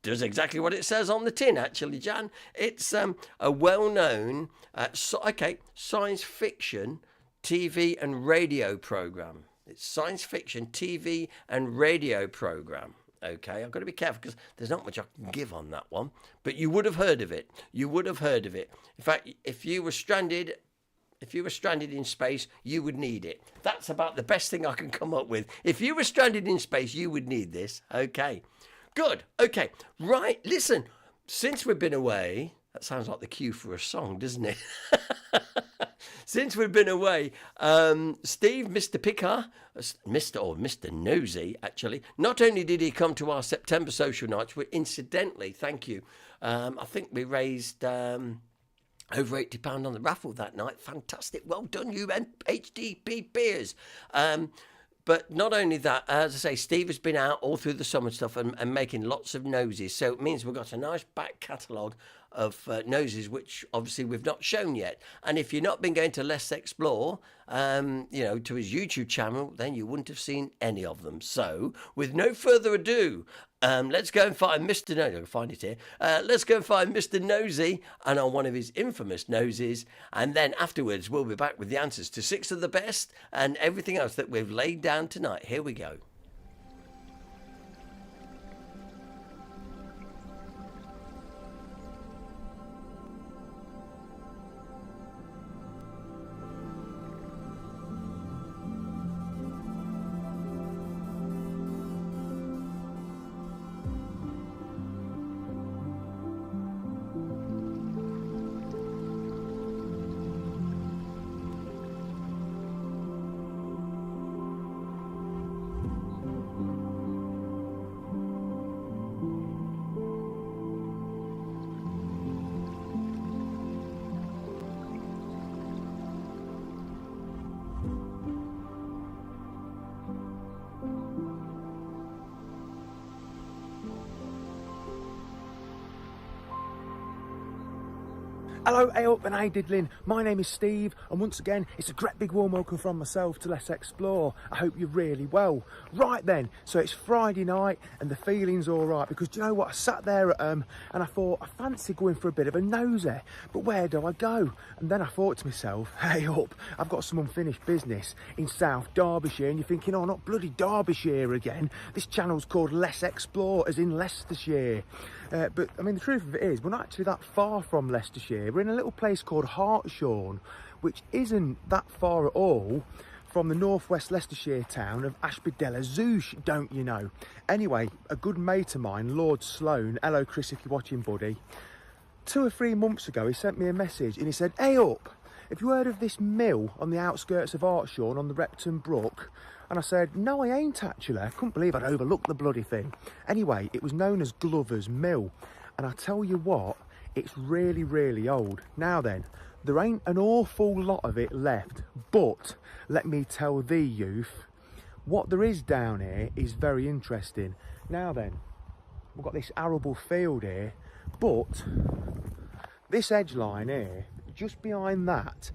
does exactly what it says on the tin, actually, Jan. It's a well-known, science fiction TV and radio programme. It's science fiction TV and radio programme. Okay, I've got to be careful because there's not much I can give on that one. But you would have heard of it. In fact, if you were stranded in space, you would need it. That's about the best thing I can come up with. If you were stranded in space, you would need this. Okay, good. Okay, right. Listen, since we've been away, that sounds like the cue for a song, doesn't it? Since we've been away, Steve, Mr. Picker, Mr. Nosy, actually, not only did he come to our September social nights, but incidentally, thank you, I think we raised over £80 on the raffle that night. Fantastic. Well done, you HDPPers. But not only that, as I say, Steve has been out all through the summer stuff and making lots of noses. So it means we've got a nice back catalogue of noses, which obviously we've not shown yet. And if you've not been going to Let's Explore, to his YouTube channel, then you wouldn't have seen any of them. So with no further ado, let's go and find Mr. Nosy. I can find it here. Let's go and find Mr. Nosy and on one of his infamous noses. And then afterwards, we'll be back with the answers to 6 of the best and everything else that we've laid down tonight. Here we go. Hello, hey up and hey diddling. My name is Steve, and once again, it's a great big warm welcome from myself to Let's Explore. I hope you're really well. Right then, so it's Friday night and the feeling's all right, because do you know what? I sat there at and I thought, I fancy going for a bit of a nosy, but where do I go? And then I thought to myself, hey up, I've got some unfinished business in South Derbyshire, and you're thinking, oh, not bloody Derbyshire again. This channel's called Let's Explore, as in Leicestershire. But I mean, the truth of it is, we're not actually that far from Leicestershire. We're in a little place called Hartshorn, which isn't that far at all from the northwest Leicestershire town of Ashby-de-la-Zouch, don't you know? Anyway, a good mate of mine, Lord Sloan, hello Chris if you're watching buddy, 2 or 3 months ago he sent me a message and he said, hey up, have you heard of this mill on the outskirts of Hartshorn on the Repton Brook? And I said, no, I ain't actually. I couldn't believe I'd overlooked the bloody thing. Anyway, it was known as Glover's Mill. And I tell you what, it's really, really old. Now then, there ain't an awful lot of it left. But let me tell thee, youth, what there is down here is very interesting. Now then, we've got this arable field here, but this edge line here, just behind that,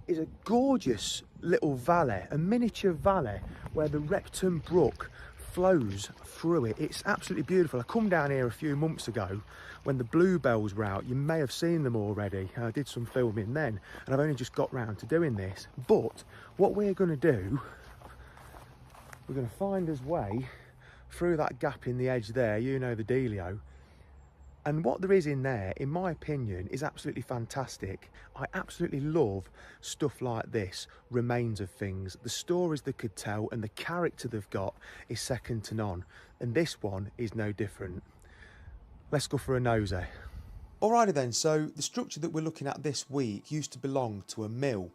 is a gorgeous little valley, a miniature valley where the Repton Brook flows through it. It's absolutely beautiful. I come down here a few months ago when the bluebells were out. You may have seen them already. I did some filming then and I've only just got round to doing this. But what we're going to do, we're going to find us way through that gap in the edge there, you know the dealio. And what there is in there, in my opinion, is absolutely fantastic. I absolutely love stuff like this, remains of things. The stories they could tell and the character they've got is second to none. And this one is no different. Let's go for a nosy. Alrighty then, so the structure that we're looking at this week used to belong to a mill.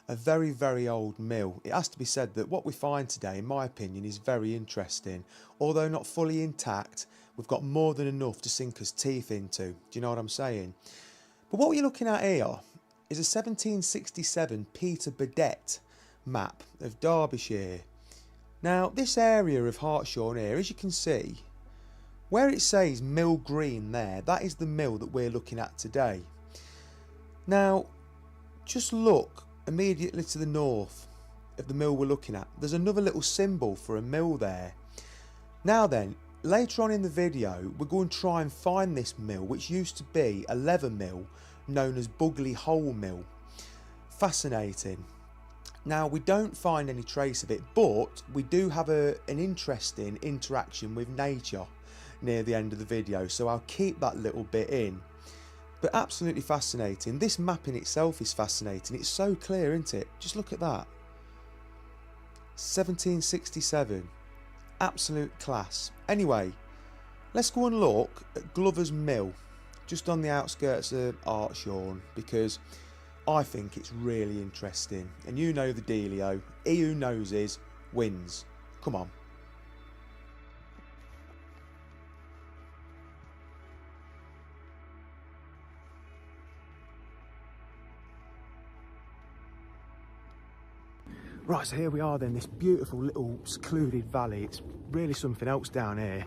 A very, very old mill. It has to be said that what we find today, in my opinion, is very interesting. Although not fully intact, we've got more than enough to sink us teeth into. Do you know what I'm saying? But what we're looking at here is a 1767 Peter Burdett map of Derbyshire. Now, this area of Hartshorn here, as you can see, where it says Mill Green there, that is the mill that we're looking at today. Now, just look immediately to the north of the mill we're looking at. There's another little symbol for a mill there. Now then, later on in the video, we're going to try and find this mill, which used to be a leather mill known as Bugley Hole Mill. Fascinating. Now, we don't find any trace of it, but we do have an interesting interaction with nature near the end of the video, so I'll keep that little bit in. But absolutely fascinating. This map in itself is fascinating. It's so clear, isn't it? Just look at that. 1767. Absolute class. Anyway, let's go and look at Glover's Mill, just on the outskirts of Hartshorn, because I think it's really interesting. And you know the dealio. He who noses wins. Come on. Right, so here we are then, this beautiful little secluded valley. It's really something else down here,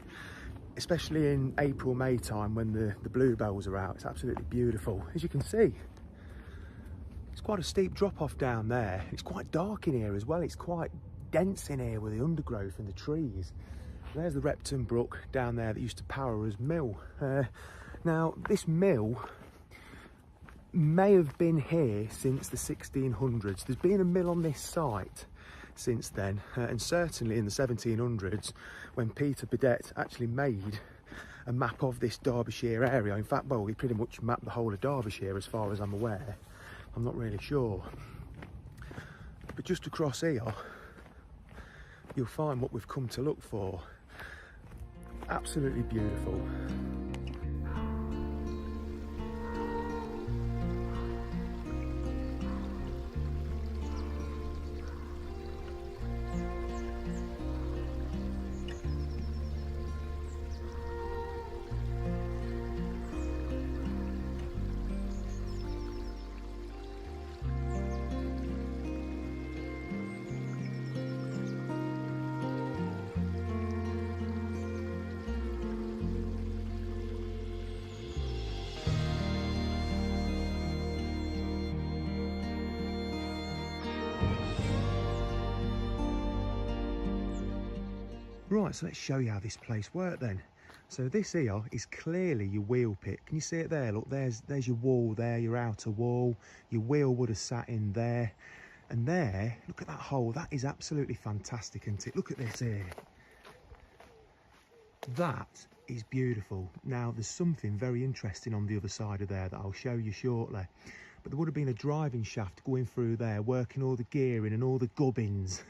especially in April, May time when the bluebells are out. It's absolutely beautiful. As you can see, it's quite a steep drop off down there. It's quite dark in here as well. It's quite dense in here with the undergrowth and the trees. There's the Repton Brook down there that used to power us mill. Now, this mill may have been here since the 1600s. There's been a mill on this site since then, and certainly in the 1700s when Peter Burdett actually made a map of this Derbyshire area. In fact, well, he pretty much mapped the whole of Derbyshire as far as I'm aware. I'm not really sure. But just across here, you'll find what we've come to look for. Absolutely beautiful. Right, so let's show you how this place worked then. So this here is clearly your wheel pit. Can you see it there? Look, there's your wall there, your outer wall. Your wheel would have sat in there. And there, look at that hole. That is absolutely fantastic, isn't it? Look at this here. That is beautiful. Now, there's something very interesting on the other side of there that I'll show you shortly. But there would have been a driving shaft going through there, working all the gearing and all the gubbins,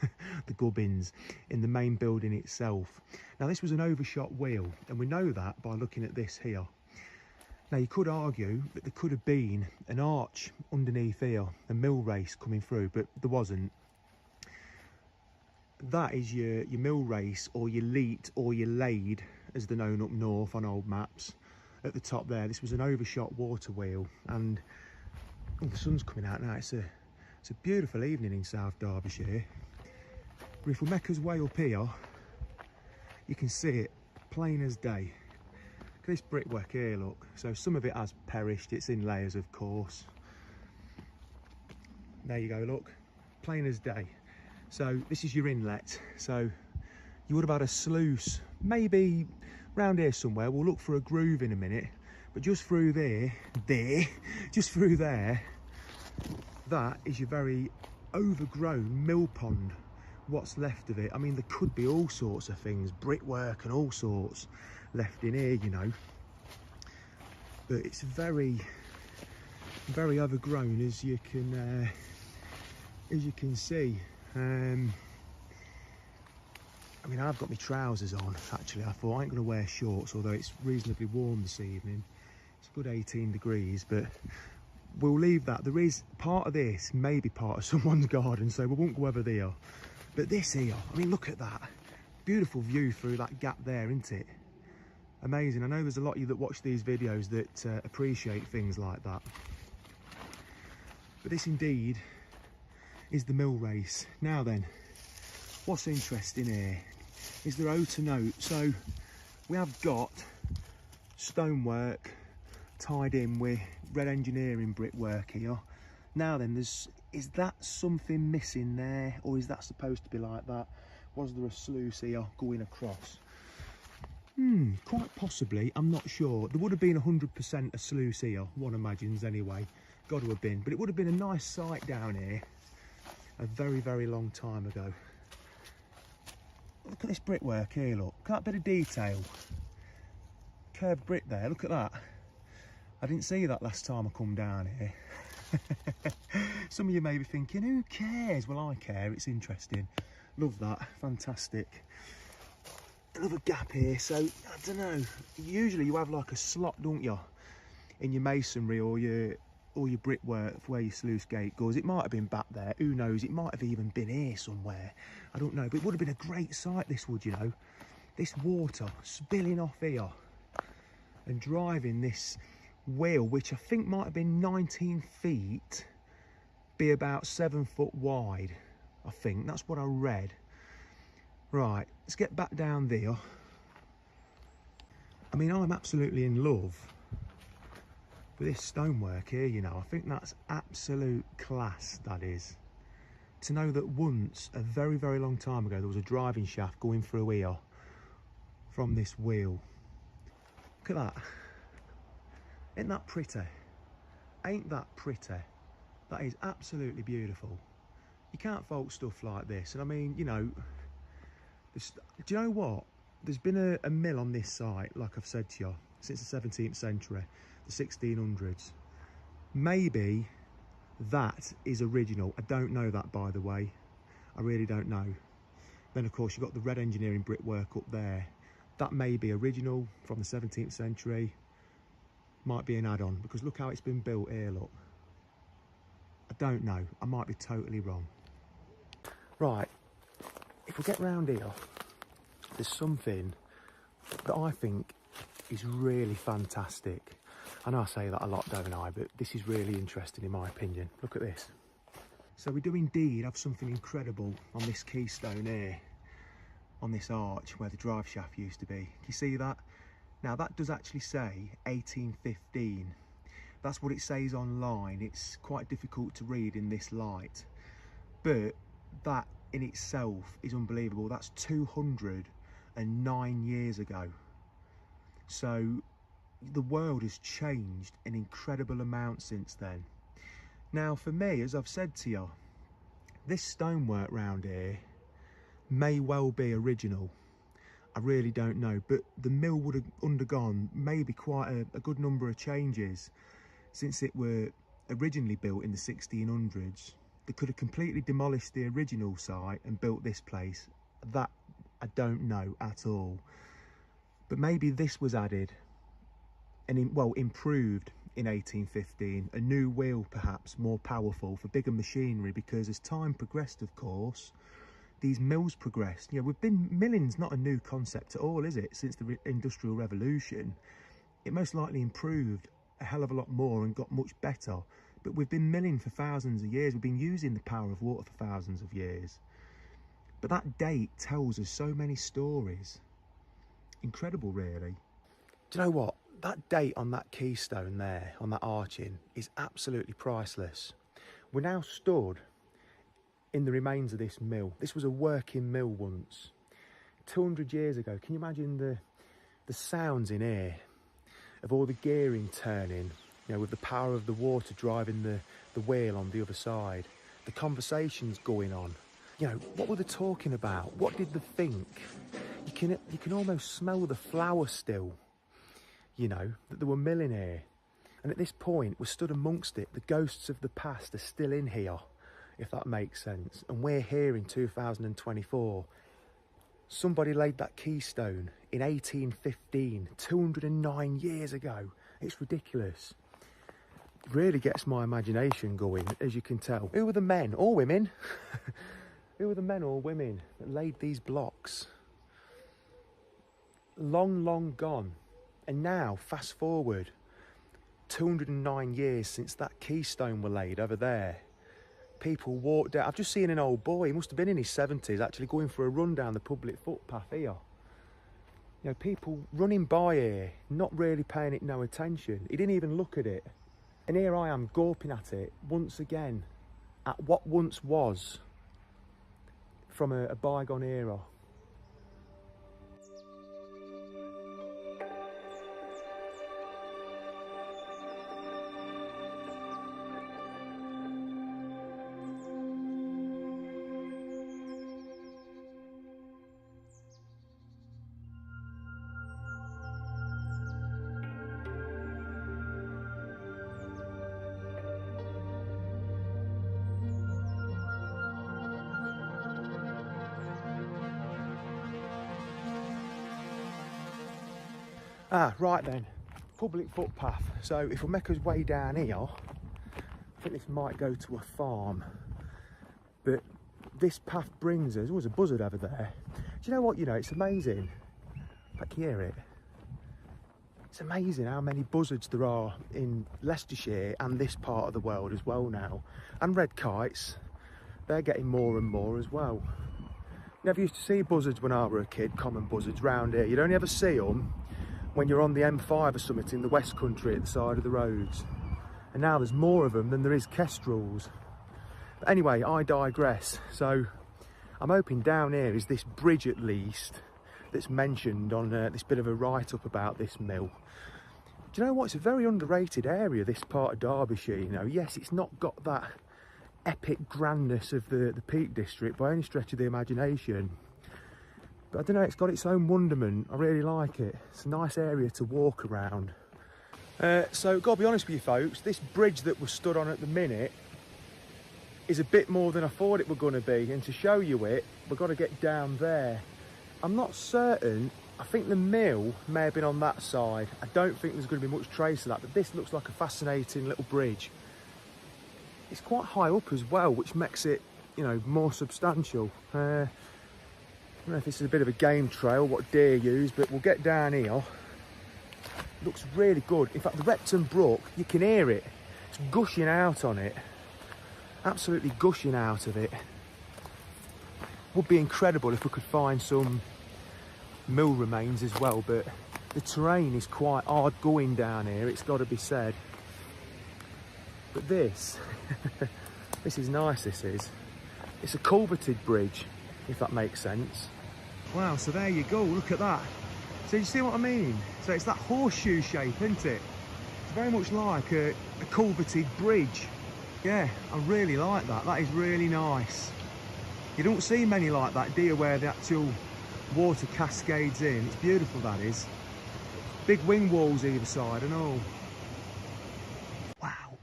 the gubbins in the main building itself. Now, this was an overshot wheel, and we know that by looking at this here. Now, you could argue that there could have been an arch underneath here, a mill race coming through, but there wasn't. That is your mill race, or your leat, or your lade, as they're known up north on old maps. At the top there, this was an overshot water wheel, and the sun's coming out now. It's a beautiful evening in South Derbyshire. But if we make us way up here, you can see it plain as day. Look at this brickwork here, look. So some of it has perished. It's in layers, of course. There you go, look. Plain as day. So this is your inlet. So you would have had a sluice, maybe round here somewhere. We'll look for a groove in a minute. But just through just through there, that is your very overgrown mill pond. What's left of it. I mean, there could be all sorts of things, brickwork and all sorts left in here, you know. But it's very, very overgrown, as you can see. I mean, I've got my trousers on, actually. I thought I ain't going to wear shorts, although it's reasonably warm this evening. It's a good 18 degrees, but we'll leave that. There is part of this, maybe part of someone's garden, so we won't go over there. But this here, I mean, look at that. Beautiful view through that gap there, isn't it? Amazing. I know there's a lot of you that watch these videos that appreciate things like that. But this indeed is the mill race. Now then, what's interesting here is the row to note. So we have got stonework tied in with red engineering brickwork here. Now then, is that something missing there, or is that supposed to be like that? Was there a sluice here going across? Quite possibly, I'm not sure. There would have been 100% a sluice here, one imagines anyway. Got to have been, but it would have been a nice sight down here a very, very long time ago. Look at this brickwork here, look. Look at that bit of detail. Curved brick there, look at that. I didn't see that last time I come down here. Some of you may be thinking, who cares? Well, I care, it's interesting. Love that, fantastic. Another gap here, so I don't know. Usually you have like a slot, don't you, in your masonry or your brickwork where your sluice gate goes. It might have been back there, who knows? It might have even been here somewhere. I don't know, but it would have been a great sight, this would, you know. This water spilling off here and driving this wheel, which I think might have been 19 feet, be about 7 foot wide. I think that's what I read. Right, let's get back down there. I mean, I'm absolutely in love with this stonework here, you know. I think that's absolute class, that is. To know that once, a very, very long time ago, there was a driving shaft going through here from this wheel. Look at that. Isn't that pretty? Ain't that pretty? That is absolutely beautiful. You can't fault stuff like this. And I mean, you know, do you know what? There's been a mill on this site, like I've said to you, since the 17th century, the 1600s. Maybe that is original. I don't know that, by the way. I really don't know. Then, of course, you've got the red engineering brickwork up there. That may be original from the 17th century. Might be an add-on, because look how it's been built here, look. I don't know. I might be totally wrong. Right. If we get round here, there's something that I think is really fantastic. I know I say that a lot, don't I? But this is really interesting in my opinion. Look at this. So we do indeed have something incredible on this keystone here, on this arch where the drive shaft used to be. Can you see that? Now that does actually say 1815. That's what it says online. It's quite difficult to read in this light. But that in itself is unbelievable. That's 200 209 years ago. So the world has changed an incredible amount since then. Now for me, as I've said to you, this stonework round here may well be original. I really don't know, but the mill would have undergone maybe quite a good number of changes since it were originally built in the 1600s. They could have completely demolished the original site and built this place. That I don't know at all. But maybe this was added and improved in 1815. A new wheel, perhaps more powerful for bigger machinery, because as time progressed, of course, these mills progressed. You know, milling's not a new concept at all, is it? Since the Industrial Revolution, it most likely improved a hell of a lot more and got much better. But we've been milling for thousands of years. We've been using the power of water for thousands of years. But that date tells us so many stories. Incredible, really. Do you know what? That date on that keystone there, on that arching, is absolutely priceless. We're now stood in the remains of this mill. This was a working mill once. 200 years ago. Can you imagine the sounds in here of all the gearing turning, you know, with the power of the water driving the wheel on the other side, the conversations going on. You know, what were they talking about? What did they think? You can almost smell the flour still, you know, that they were milling here. And at this point, we're stood amongst it. The ghosts of the past are still in here, if that makes sense. And we're here in 2024. Somebody laid that keystone in 1815, 209 years ago. It's ridiculous. It really gets my imagination going, as you can tell. Who were the men or women? Who were the men or women that laid these blocks? Long, long gone. And now, fast forward, 209 years since that keystone were laid over there. People walked down. I've just seen an old boy, he must have been in his 70s, actually going for a run down the public footpath here. You know, people running by here, not really paying it no attention. He didn't even look at it. And here I am, gawping at it, once again, at what once was, from a bygone era. Right then, public footpath. So if we make our way down here, I think this might go to a farm. But this path brings us, there's a buzzard over there. Do you know what, it's amazing. I can hear it. It's amazing how many buzzards there are in Leicestershire and this part of the world as well now. And red kites, they're getting more and more as well. Never used to see buzzards when I was a kid, common buzzards round here. You'd only ever see them when you're on the M5 or something in the West Country at the side of the roads. And now there's more of them than there is kestrels. But anyway, I digress. So I'm hoping down here is this bridge at least that's mentioned on this bit of a write-up about this mill. Do you know what? It's a very underrated area, this part of Derbyshire. Yes, it's not got that epic grandness of the Peak District by any stretch of the imagination. But I don't know, it's got its own wonderment. I really like it. It's a nice area to walk around. So, gotta be honest with you folks, this bridge that we're stood on at the minute is a bit more than I thought it were going to be. And to show you it, we've got to get down there. I'm not certain. I think the mill may have been on that side. I don't think there's going to be much trace of that, but this looks like a fascinating little bridge. It's quite high up as well, which makes it, more substantial. I don't know if this is a bit of a game trail, what deer use, but we'll get down here. Looks really good. In fact, the Repton Brook, you can hear it. It's gushing out on it. Absolutely gushing out of it. Would be incredible if we could find some mill remains as well, but the terrain is quite hard going down here, it's got to be said. But this, this is nice, this is. It's a culverted bridge, if that makes sense. Wow, so there you go, look at that. So you see what I mean? So it's that horseshoe shape, isn't it? It's very much like a culverted bridge. Yeah, I really like that. That is really nice. You don't see many like that, do you, where the actual water cascades in? It's beautiful, that is. Big wing walls either side and all. Wow,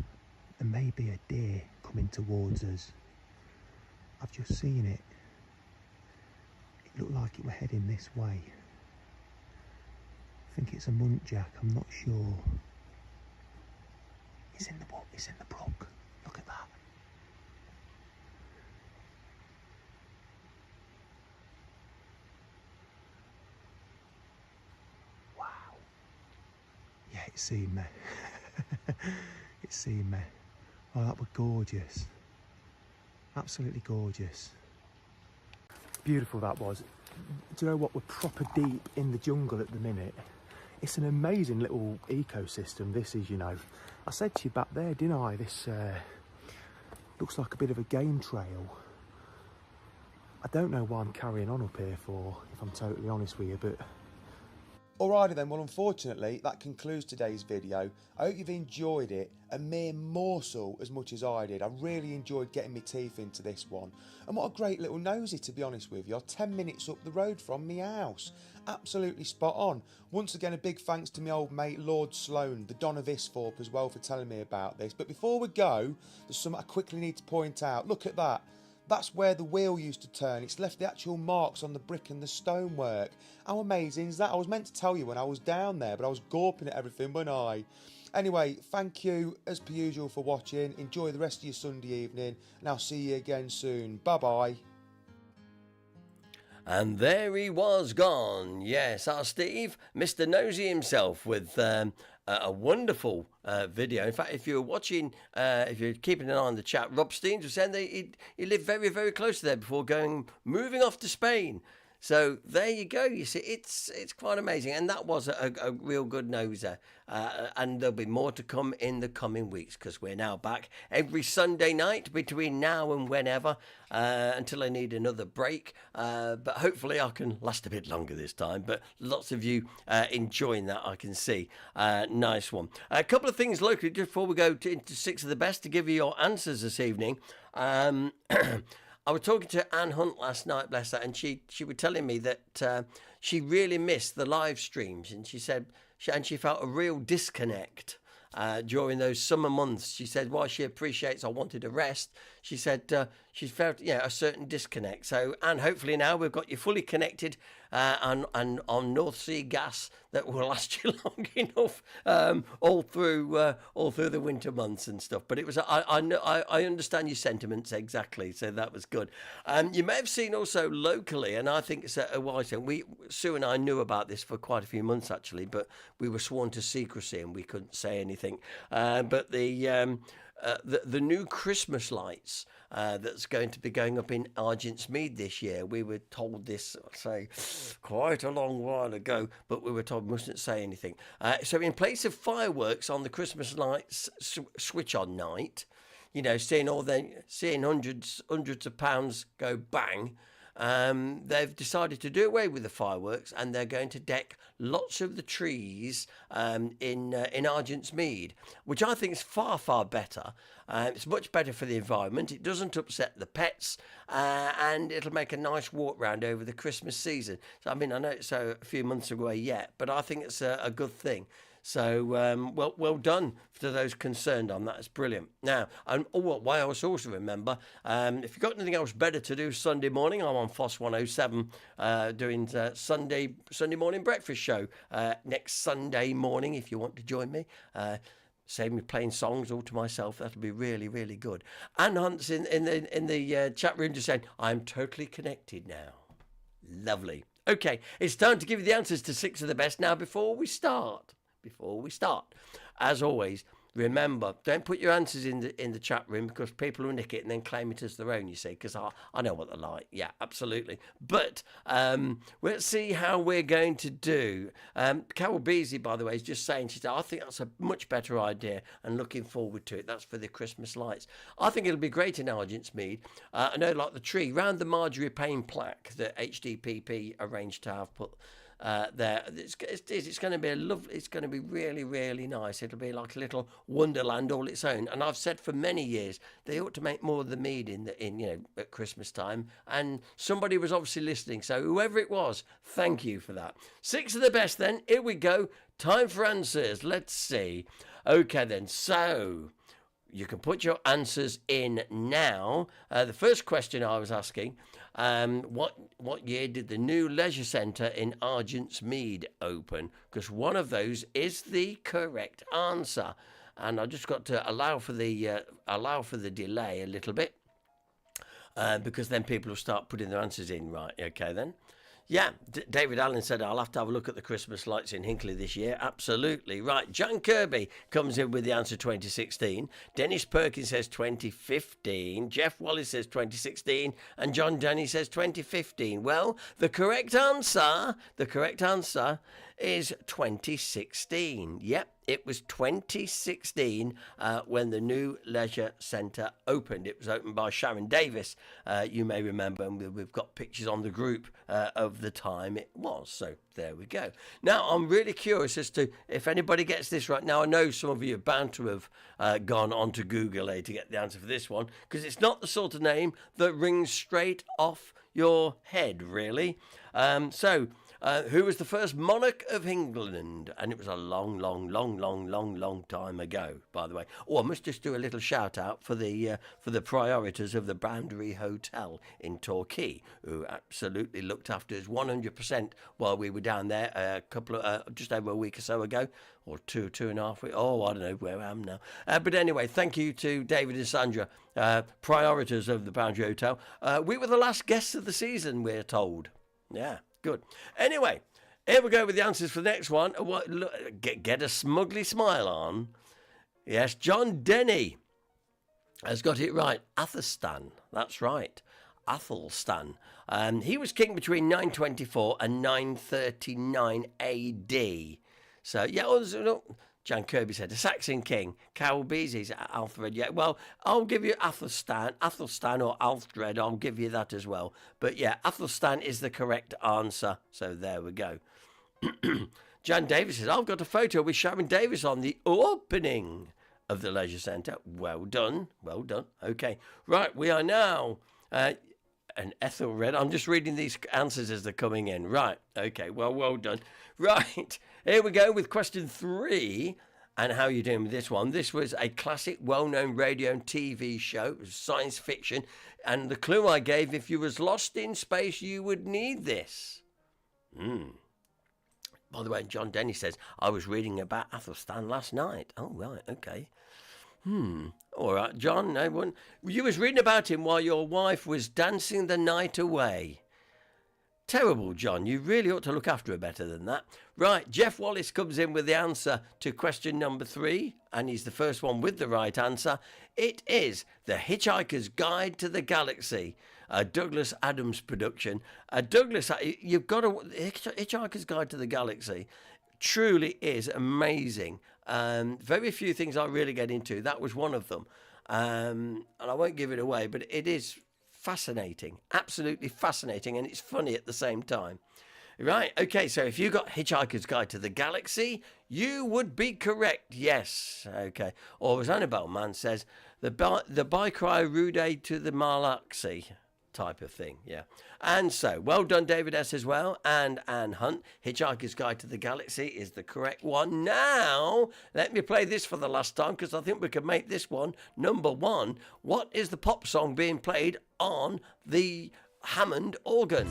there may be a deer coming towards us. I've just seen it. It looked like it were heading this way. I think it's a muntjac, I'm not sure. It's in the brook. Look at that. Wow. Yeah, it's seen me. It's seen me. Oh, that was gorgeous. Absolutely gorgeous. Beautiful that was. Do you know what? We're proper deep in the jungle at the minute. It's an amazing little ecosystem, this is, you know. I said to you back there, didn't I? This looks like a bit of a game trail. I don't know why I'm carrying on up here for, if I'm totally honest with you, but... Alrighty then, well unfortunately that concludes today's video. I hope you've enjoyed it, a mere morsel as much as I did. I really enjoyed getting my teeth into this one. And what a great little nosy, to be honest with you. 10 minutes up the road from me house. Absolutely spot on. Once again, a big thanks to my old mate Lord Sloan, the Don of Isthorpe, as well, for telling me about this. But before we go, there's something I quickly need to point out. Look at that. That's where the wheel used to turn. It's left the actual marks on the brick and the stonework. How amazing is that? I was meant to tell you when I was down there, but I was gawping at everything, wasn't I? Anyway, thank you as per usual for watching. Enjoy the rest of your Sunday evening, and I'll see you again soon. Bye-bye. And there he was gone. Yes, our Steve, Mr. Nosy himself, with a wonderful video. In fact, if you're watching, if you're keeping an eye on the chat, Rob Steens was saying that he lived very, very close to there before moving off to Spain. So there you go. You see, it's quite amazing, and that was a real good noser. And there'll be more to come in the coming weeks, because we're now back every Sunday night between now and whenever, until I need another break. But hopefully I can last a bit longer this time. But lots of you enjoying that, I can see. Nice one. A couple of things locally just before we go into 6 of the best to give you your answers this evening. I was talking to Anne Hunt last night, bless her, and she was telling me that she really missed the live streams, and she said she felt a real disconnect during those summer months. She said while she appreciates I wanted a rest, she said she felt a certain disconnect. So, and hopefully now we've got you fully connected on North Sea gas that will last you long enough all through the winter months and stuff. But it was I understand your sentiments exactly, so that was good. You may have seen also locally, and I think it's a wise thing. Sue and I knew about this for quite a few months actually, but we were sworn to secrecy and we couldn't say anything. But the new Christmas lights that's going to be going up in Argent's Mead this year. We were told this, say, quite a long while ago, but we were told we mustn't say anything. So in place of fireworks on the Christmas lights switch on night, seeing hundreds of pounds go bang, they've decided to do away with the fireworks, and they're going to deck lots of the trees in Argent's Mead, which I think is far, far better. It's much better for the environment. It doesn't upset the pets, and it'll make a nice walk round over the Christmas season. So, I mean, I know it's a few months away yet, but I think it's a good thing. So, well done to those concerned on that. It's brilliant. Now, why I also remember, if you've got anything else better to do Sunday morning, I'm on FOSS 107 doing Sunday morning breakfast show next Sunday morning. If you want to join me, save me playing songs all to myself. That'll be really, really good. Anne Hunt's in the chat room just saying, I'm totally connected now. Lovely. Okay, it's time to give you the answers to 6 of the best. Now, before we start, as always, remember, don't put your answers in the chat room, because people will nick it and then claim it as their own, you see, because I know what they're like. Yeah, absolutely. But let's see how we're going to do. Carol Beasley, by the way, is just saying, she said, I think that's a much better idea and looking forward to it. That's for the Christmas lights. I think it'll be great in Argentsmead. I know, like the tree round the Marjorie Payne plaque that HDPP arranged to have put there. It's going to be a lovely. It's going to be really, really nice. It'll be like a little wonderland all its own. And I've said for many years they ought to make more of the mead in at Christmas time. And somebody was obviously listening. So whoever it was, thank you for that. 6 of the best. Then here we go. Time for answers. Let's see. Okay then. So you can put your answers in now. The first question I was asking, what year did the new leisure centre in Argentsmead open? Because one of those is the correct answer. And I just got to allow for the delay a little bit, because then people will start putting their answers in. Right, okay then. Yeah, David Allen said, I'll have to have a look at the Christmas lights in Hinckley this year. Absolutely. Right, John Kirby comes in with the answer 2016. Dennis Perkins says 2015. Jeff Wallace says 2016. And John Denny says 2015. Well, the correct answer is 2016. Yep, it was 2016 when the new leisure centre opened. It was opened by Sharon Davis, you may remember, and we've got pictures on the group of the time it was. So there we go. Now, I'm really curious as to if anybody gets this right. Now, I know some of you are bound to have gone onto Google to get the answer for this one, because it's not the sort of name that rings straight off your head, really. Who was the first monarch of England? And it was a long time ago, by the way. Oh, I must just do a little shout out for the proprietors of the Boundary Hotel in Torquay, who absolutely looked after us 100% while we were down there just over a week or so ago, or two and a half weeks. Oh, I don't know where I am now. But anyway, thank you to David and Sandra, proprietors of the Boundary Hotel. We were the last guests of the season, we're told. Yeah. Good. Anyway, here we go with the answers for the next one. Get a smugly smile on. Yes, John Denny has got it right. Athelstan. That's right. Athelstan. He was king between 924 and 939 AD. So, yeah, Jan Kirby said, a Saxon king. Carol Beasley's Alfred. Yeah, well, I'll give you Athelstan or Alfred. I'll give you that as well. But yeah, Athelstan is the correct answer. So there we go. Jan Davis says, I've got a photo with Sharon Davis on the opening of the leisure centre. Well done. Well done. Okay. Right, we are now... and Ethelred, I'm just reading these answers as they're coming in. Right, okay, well done. Right, here we go with question 3. And how are you doing with this one? This was a classic, well-known radio and TV show. It was science fiction. And the clue I gave, if you was lost in space, you would need this. By the way, John Denny says, I was reading about Athelstan last night. Oh, right, okay. All right, John, no one. You was reading about him while your wife was dancing the night away. Terrible, John. You really ought to look after her better than that. Right, Jeff Wallace comes in with the answer to question number 3, and he's the first one with the right answer. It is The Hitchhiker's Guide to the Galaxy, a Douglas Adams production. Douglas, you've got Hitchhiker's Guide to the Galaxy truly is amazing. Very few things I really get into. That was one of them. And I won't give it away, but it is fascinating, absolutely fascinating, and it's funny at the same time. Right, okay, so if you got Hitchhiker's Guide to the Galaxy, you would be correct, yes. Okay, or as Annabelle Man says, the Bicry Rude to the Malaxi type of thing, yeah. And so, well done, David S. as well, and Anne Hunt. Hitchhiker's Guide to the Galaxy is the correct one. Now, let me play this for the last time, because I think we can make this one number 1. What is the pop song being played on the Hammond organ?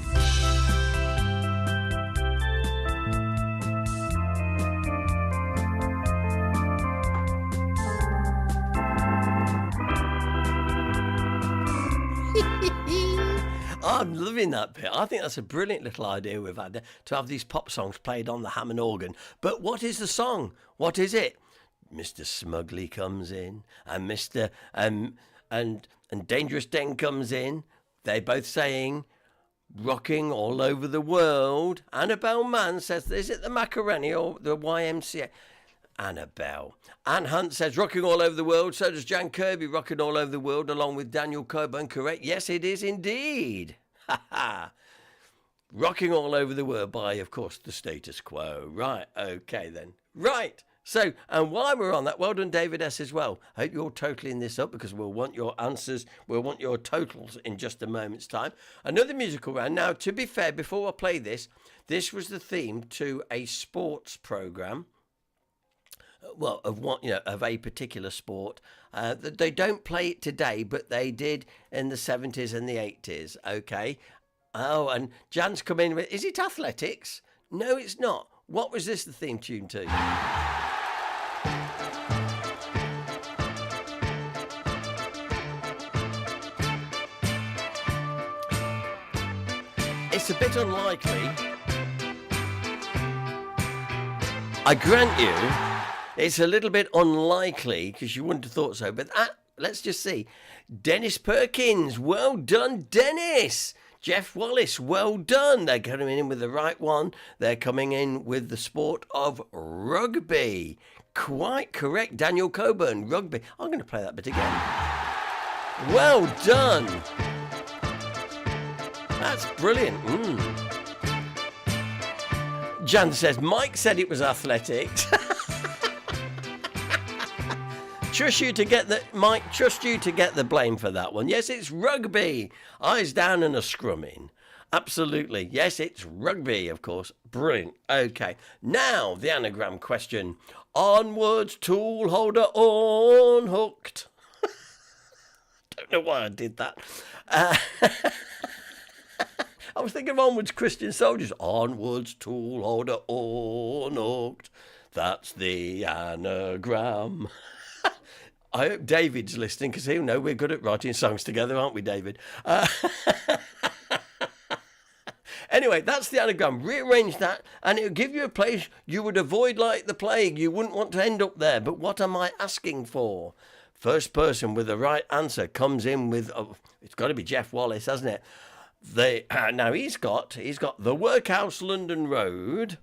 I'm loving that bit. I think that's a brilliant little idea we've had to have these pop songs played on the Hammond organ. But what is the song? What is it? Mr. Smugly comes in, and Mr. And Dangerous Den comes in. They're both saying, rocking all over the world. Annabelle Mann says, is it the Macaroni or the YMCA? Annabelle. Anne Hunt says, rocking all over the world. So does Jan Kirby, rocking all over the world, along with Daniel Coburn. Correct? Yes, it is indeed. Ha ha. Rocking all over the world by, of course, the Status Quo. Right, okay then. Right. So, and while we're on that, well done, David S. as well. I hope you're totaling this up because we'll want your answers. We'll want your totals in just a moment's time. Another musical round. Now, to be fair, before I play this, this was the theme to a sports programme. Well, of what, you know, of a particular sport. They don't play it today, but they did in the 70s and the 80s. Okay. Oh, and Jan's come in with, is it athletics? No, it's not. What was this the theme tune to? It's a bit unlikely. I grant you, it's a little bit unlikely because you wouldn't have thought so. But let's just see. Dennis Perkins, well done, Dennis. Jeff Wallace, well done. They're coming in with the right one. They're coming in with the sport of rugby. Quite correct, Daniel Coburn, rugby. I'm going to play that bit again. Well done. That's brilliant. Jan says, Mike said it was athletics. Trust you to get the blame for that one. Yes, it's rugby. Eyes down and a scrumming. Absolutely. Yes, it's rugby, of course. Brilliant. Okay. Now, the anagram question. Onwards, tool holder unhooked. Don't know why I did that. I was thinking of onwards, Christian soldiers. Onwards, tool holder unhooked. That's the anagram. I hope David's listening because he'll know we're good at writing songs together, aren't we, David? Anyway, that's the anagram. Rearrange that and it'll give you a place you would avoid like the plague. You wouldn't want to end up there. But what am I asking for? First person with the right answer comes in with, it's got to be Jeff Wallace, hasn't it? Now he's got the Workhouse London Road.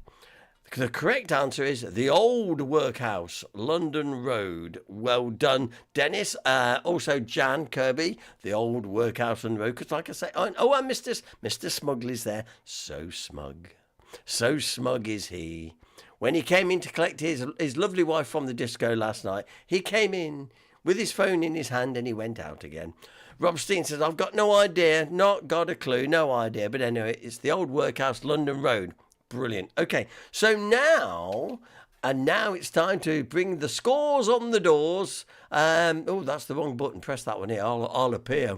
The correct answer is the Old Workhouse London Road. Well done, Dennis. Also Jan Kirby, the Old Workhouse London Road. Because like I say, and Mr. Smugly's there. So smug is he. When he came in to collect his lovely wife from the disco last night, he came in with his phone in his hand and he went out again. Rob Steen says, I've got no idea, not got a clue, no idea. But anyway, it's the Old Workhouse London Road. Brilliant. Okay, so now it's time to bring the scores on the doors. Oh, that's the wrong button. Press that one here. I'll appear.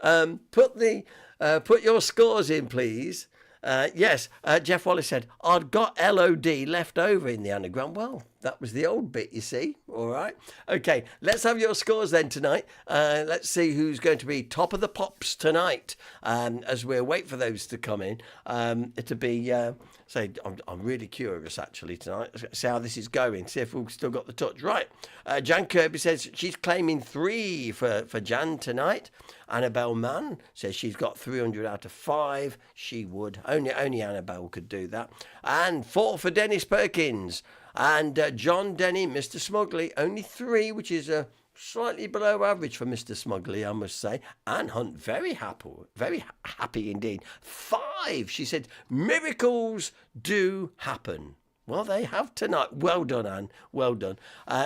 Put your scores in, please. Yes, Jeff Wallace said, I'd got LOD left over in the anagram. Well, that was the old bit, you see. All right. Okay, let's have your scores then tonight. Let's see who's going to be top of the pops tonight as we wait for those to come in. It'll be, I'm really curious actually tonight. Let's see how this is going. See if we've still got the touch. Right. Jan Kirby says she's claiming 3 for Jan tonight. Annabelle Mann says she's got 300 out of 5. She would. Only Annabelle could do that. And 4 for Dennis Perkins. And John Denny, Mr. Smugly, only 3, which is slightly below average for Mr. Smugly, I must say. Anne Hunt, very happy indeed. 5, she said, miracles do happen. Well, they have tonight. Well done, Anne. Well done.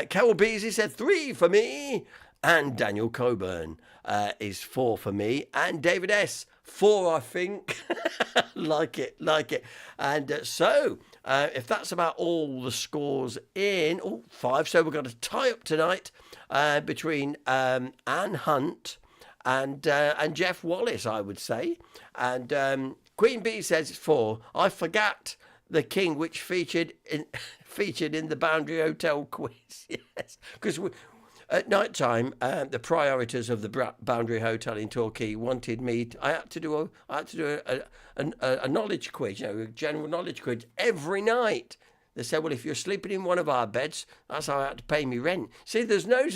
Carol Beasley said 3 for me. And Daniel Coburn is 4 for me. And David S., 4, I think. like it. And so, if that's about all the scores in, 5. So we've got a tie-up tonight between Anne Hunt and Jeff Wallace, I would say. And Queen Bee says it's 4. I forgot the King, which featured in the Boundary Hotel quiz. Yes, because at night time, the proprietors of the Boundary Hotel in Torquay wanted me. I had to do a knowledge quiz, a general knowledge quiz every night. They said, well, if you're sleeping in one of our beds, that's how I had to pay me rent. See, there's no...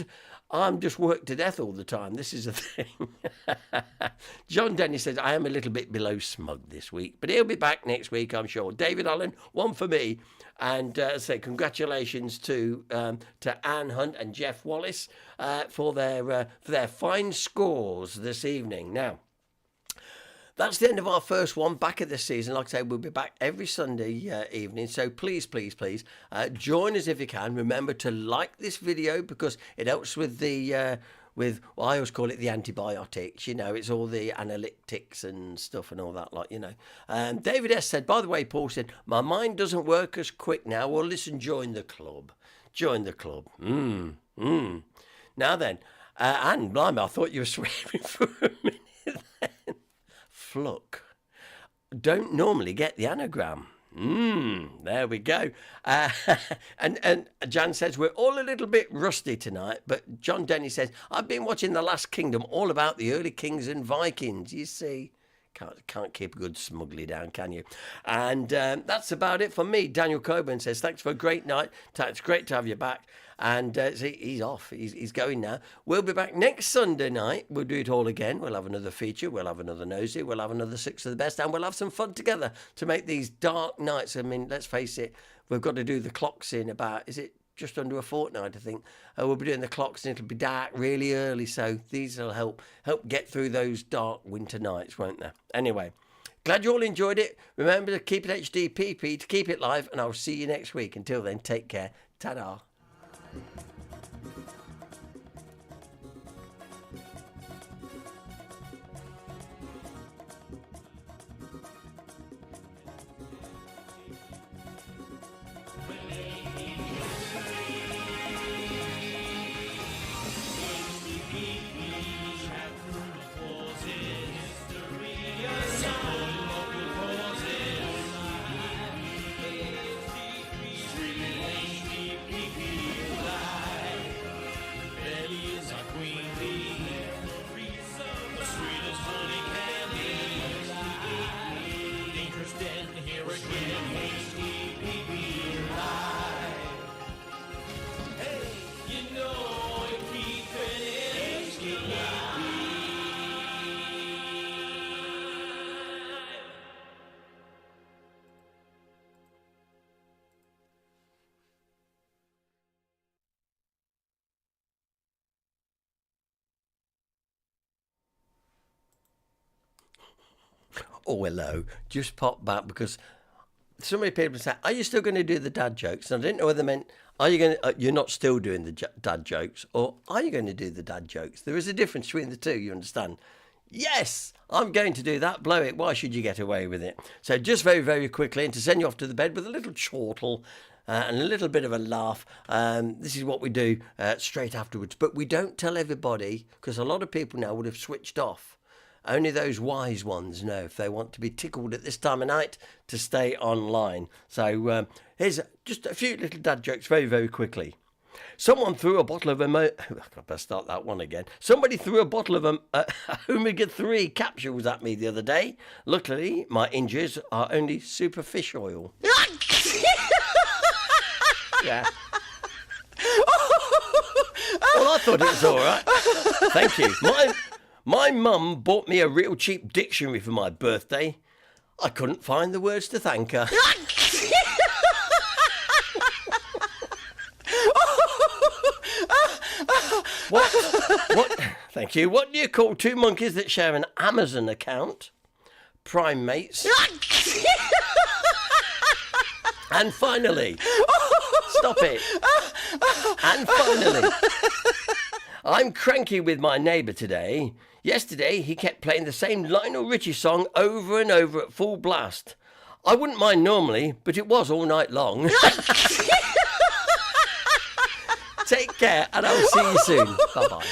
I'm just worked to death all the time. This is a thing. John Denny says, I am a little bit below smug this week, but he'll be back next week, I'm sure. David Allen, one for me. And say congratulations to Anne Hunt and Jeff Wallace for their fine scores this evening. Now, that's the end of our first one back of the season. Like I say, we'll be back every Sunday evening. So please, please, please join us if you can. Remember to like this video because it helps with the... well, I always call it the antibiotics, you know, it's all the analytics and stuff and all that, like, you know. David S. said, by the way, Paul said, my mind doesn't work as quick now. Well, listen, join the club. Join the club. Now then, and blimey, I thought you were swearing for a minute then. Fluck. Don't normally get the anagram. There we go. And Jan says, we're all a little bit rusty tonight, but John Denny says, I've been watching The Last Kingdom, all about the early kings and Vikings. You see, can't keep a good smugly down, can you? And that's about it for me. Daniel Coburn says, thanks for a great night. It's great to have you back. And see, he's off. He's going now. We'll be back next Sunday night. We'll do it all again. We'll have another feature. We'll have another nosy. We'll have another six of the best. And we'll have some fun together to make these dark nights. I mean, let's face it, we've got to do the clocks in about, is it just under a fortnight, I think. We'll be doing the clocks and it'll be dark really early. So these will help get through those dark winter nights, won't they? Anyway, glad you all enjoyed it. Remember to keep it HDPP, to keep it live. And I'll see you next week. Until then, take care. Ta-da. Oh, hello. Just popped back because so many people say, are you still going to do the dad jokes? And I didn't know whether they meant, are you going to, you're not still doing the dad jokes, or are you going to do the dad jokes? There is a difference between the two, you understand? Yes, I'm going to do that. Blow it. Why should you get away with it? So just very, very quickly, and to send you off to the bed with a little chortle and a little bit of a laugh. This is what we do straight afterwards. But we don't tell everybody, because a lot of people now would have switched off. Only those wise ones know if they want to be tickled at this time of night to stay online. So here's just a few little dad jokes very, very quickly. Someone threw a bottle of I better start that one again. Somebody threw a bottle of omega-3 capsules at me the other day. Luckily, my injuries are only superficial. Yeah. Well, I thought it was all right. Thank you. My mum bought me a real cheap dictionary for my birthday. I couldn't find the words to thank her. What? Thank you. What do you call two monkeys that share an Amazon account? Primates. And finally, stop it. And finally, I'm cranky with my neighbour today. Yesterday, he kept playing the same Lionel Richie song over and over at full blast. I wouldn't mind normally, but it was all night long. Take care, and I'll see you soon. Bye-bye.